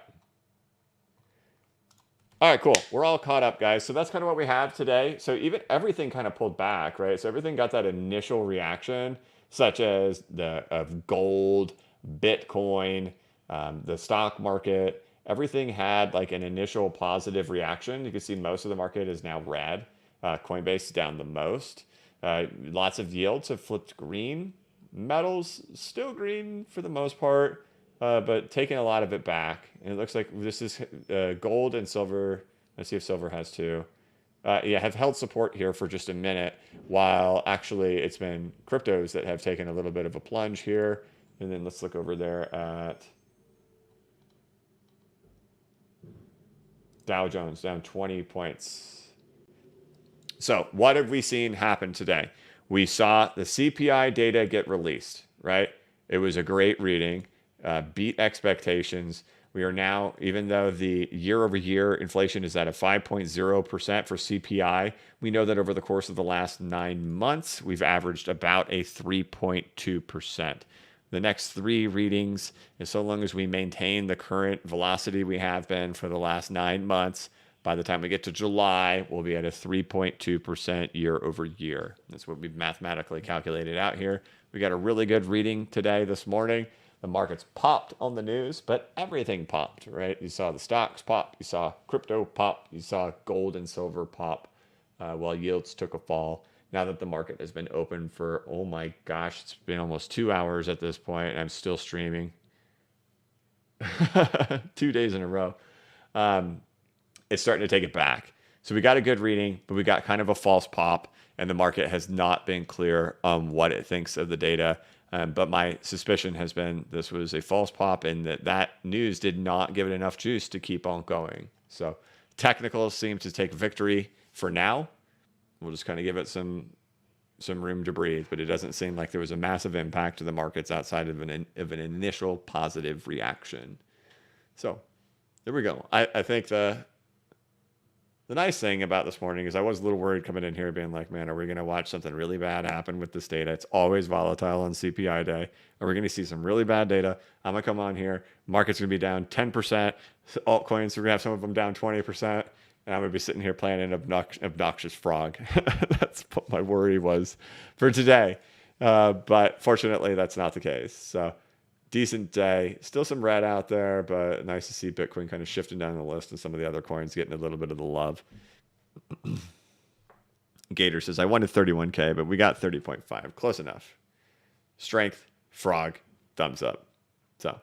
All right, cool. We're all caught up, guys. So that's kind of what we have today. So even everything kind of pulled back, right? So everything got that initial reaction, such as of gold, Bitcoin, the stock market. Everything had like an initial positive reaction. You can see most of the market is now red. Coinbase is down the most. Lots of yields have flipped green. Metals still green for the most part, but taking a lot of it back. And it looks like this is gold and silver. Let's see if silver has too. Yeah, have held support here for just a minute, while actually it's been cryptos that have taken a little bit of a plunge here. And then let's look over there at Dow Jones, down 20 points. So what have we seen happen today? We saw the CPI data get released, right? It was a great reading, beat expectations. We are now, even though the year-over-year inflation is at a 5.0% for CPI, we know that over the course of the last 9 months, we've averaged about a 3.2%. The next 3 readings, and so long as we maintain the current velocity we have been for the last 9 months, by the time we get to July, we'll be at a 3.2% year over year. That's what we've mathematically calculated out here. We got a really good reading today, this morning. The markets popped on the news, but everything popped, right? You saw the stocks pop, you saw crypto pop, you saw gold and silver pop, while yields took a fall. now that the market has been open for, oh my gosh, it's been almost 2 hours at this point, and I'm still streaming. 2 days in a row. It's starting to take it back. So we got a good reading, but we got kind of a false pop, and the market has not been clear on what it thinks of the data. But my suspicion has been this was a false pop, and that news did not give it enough juice to keep on going. So technicals seem to take victory for now. We'll just kind of give it some room to breathe, but it doesn't seem like there was a massive impact to the markets outside of an initial positive reaction. So there we go. I think the nice thing about this morning is I was a little worried coming in here being like, man, are we going to watch something really bad happen with this data? It's always volatile on CPI day. Are we going to see some really bad data? I'm going to come on here. Market's going to be down 10%. Altcoins, we're going to have some of them down 20%. And I'm going to be sitting here playing an obnoxious frog. That's what my worry was for today. But fortunately, that's not the case. So decent day. Still some red out there, but nice to see Bitcoin kind of shifting down the list and some of the other coins getting a little bit of the love. Gator says, I wanted 31K, but we got 30.5. Close enough. Strength, frog, thumbs up. So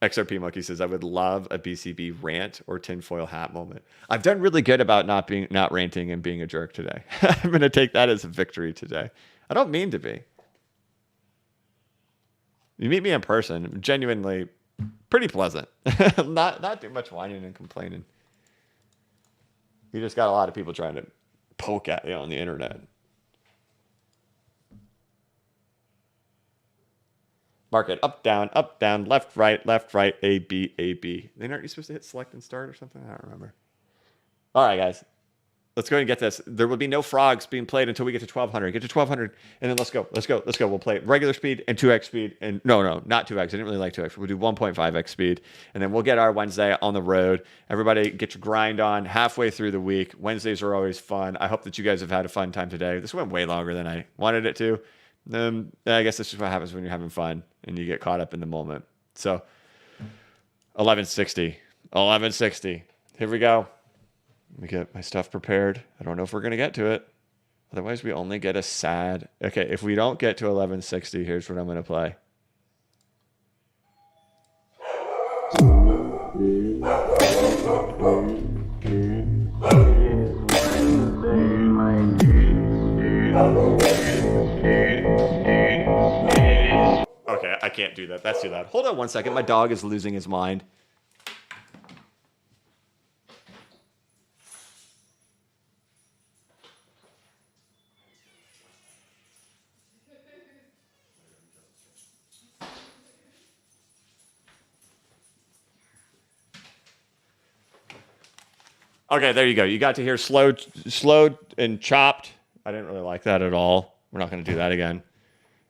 XRP Monkey says, I would love a BCB rant or tinfoil hat moment. I've done really good about not ranting and being a jerk today. I'm going to take that as a victory today. I don't mean to be. You meet me in person, I'm genuinely pretty pleasant. not too much whining and complaining. You just got a lot of people trying to poke at you on the internet. Market up, down, left, right, A, B, A, B. Then aren't you supposed to hit select and start or something? I don't remember. All right, guys. Let's go ahead and get this. There will be no frogs being played until we get to 1200. Get to 1200, and then let's go. We'll play regular speed and 2x speed. And no, not 2x. I didn't really like 2x. We'll do 1.5x speed, and then we'll get our Wednesday on the road. Everybody get your grind on halfway through the week. Wednesdays are always fun. I hope that you guys have had a fun time today. This went way longer than I wanted it to. I guess that's just what happens when you're having fun and you get caught up in the moment. So 1160. Here we go. Let me get my stuff prepared. I don't know if we're going to get to it. Otherwise, we only get a sad. Okay, if we don't get to 1160, here's what I'm going to play. Okay, I can't do that. That's too loud. Hold on one second. My dog is losing his mind. Okay, there you go. You got to hear slowed and chopped. I didn't really like that at all. We're not going to do that again.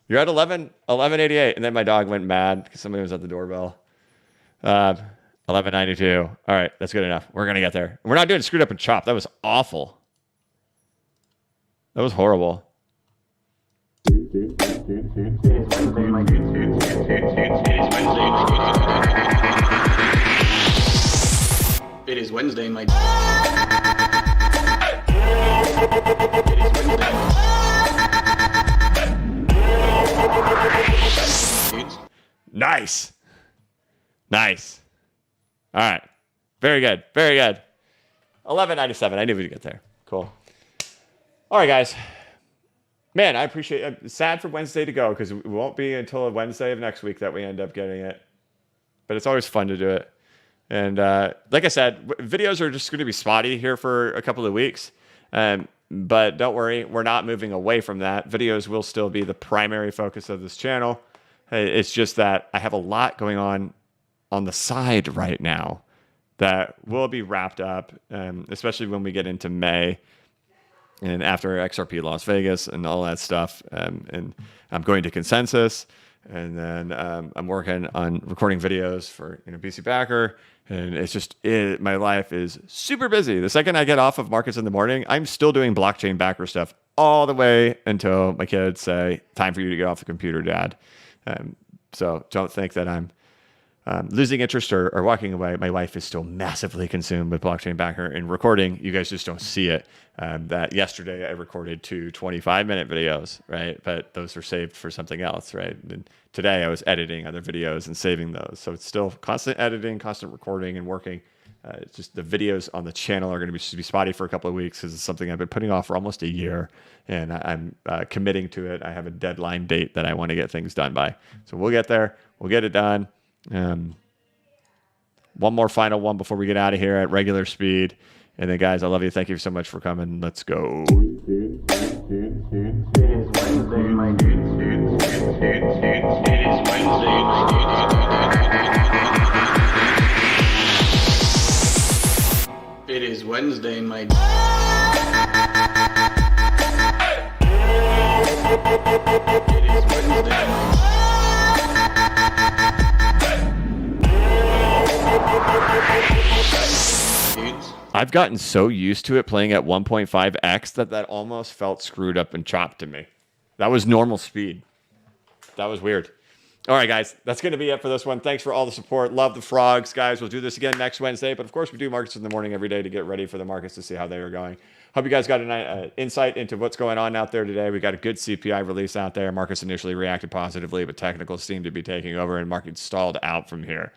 You're at 1188, and then my dog went mad because somebody was at the doorbell. 1192. All right, that's good enough. We're going to get there. We're not doing screwed up and chopped. That was awful. That was horrible. It is Wednesday, my Nice. All right. Very good. 1197. I knew we'd get there. Cool. All right, guys. Man, I appreciate it. It's sad for Wednesday to go because it won't be until Wednesday of next week that we end up getting it. But it's always fun to do it. And like I said, videos are just going to be spotty here for a couple of weeks. But don't worry, we're not moving away from that. Videos will still be the primary focus of this channel. It's just that I have a lot going on the side right now that will be wrapped up, especially when we get into May and after XRP Las Vegas and all that stuff. And I'm going to Consensus. And then I'm working on recording videos for BC Backer. And it's just, my life is super busy. The second I get off of markets in the morning, I'm still doing blockchain backer stuff all the way until my kids say, time for you to get off the computer, Dad. So don't think that I'm losing interest or walking away. My wife is still massively consumed with blockchain backer and recording. You guys just don't see it. That yesterday I recorded 2 25-minute videos, right? But those are saved for something else, right? And today I was editing other videos and saving those. So it's still constant editing, constant recording and working. It's just the videos on the channel are going to be spotty for a couple of weeks because it's something I've been putting off for almost a year, and I'm committing to it. I have a deadline date that I want to get things done by. So we'll get there. We'll get it done. One more final one before we get out of here at regular speed. And then, guys, I love you. Thank you so much for coming. Let's go. It is Wednesday, my dudes. It is Wednesday, my dudes. It is Wednesday, my dudes. It is Wednesday, my dudes. I've gotten so used to it playing at 1.5x that almost felt screwed up and chopped to me. That was normal speed. That was weird. All right, guys, that's going to be it for this one. Thanks for all the support. Love the frogs, guys. We'll do this again next Wednesday. But, of course, we do markets in the morning every day to get ready for the markets to see how they are going. Hope you guys got an insight into what's going on out there today. We got a good CPI release out there. Markets initially reacted positively, but technicals seem to be taking over, and markets stalled out from here.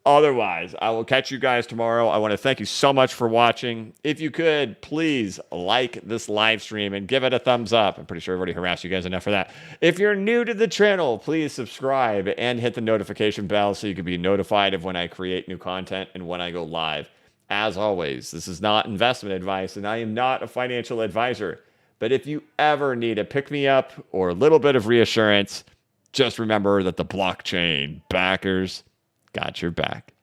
Otherwise, I will catch you guys tomorrow. I want to thank you so much for watching. If you could, please like this live stream and give it a thumbs up. I'm pretty sure I've already harassed you guys enough for that. If you're new to the channel, please subscribe and hit the notification bell so you can be notified of when I create new content and when I go live. As always, this is not investment advice, and I am not a financial advisor. But if you ever need a pick-me-up or a little bit of reassurance, just remember that the blockchain backers got your back.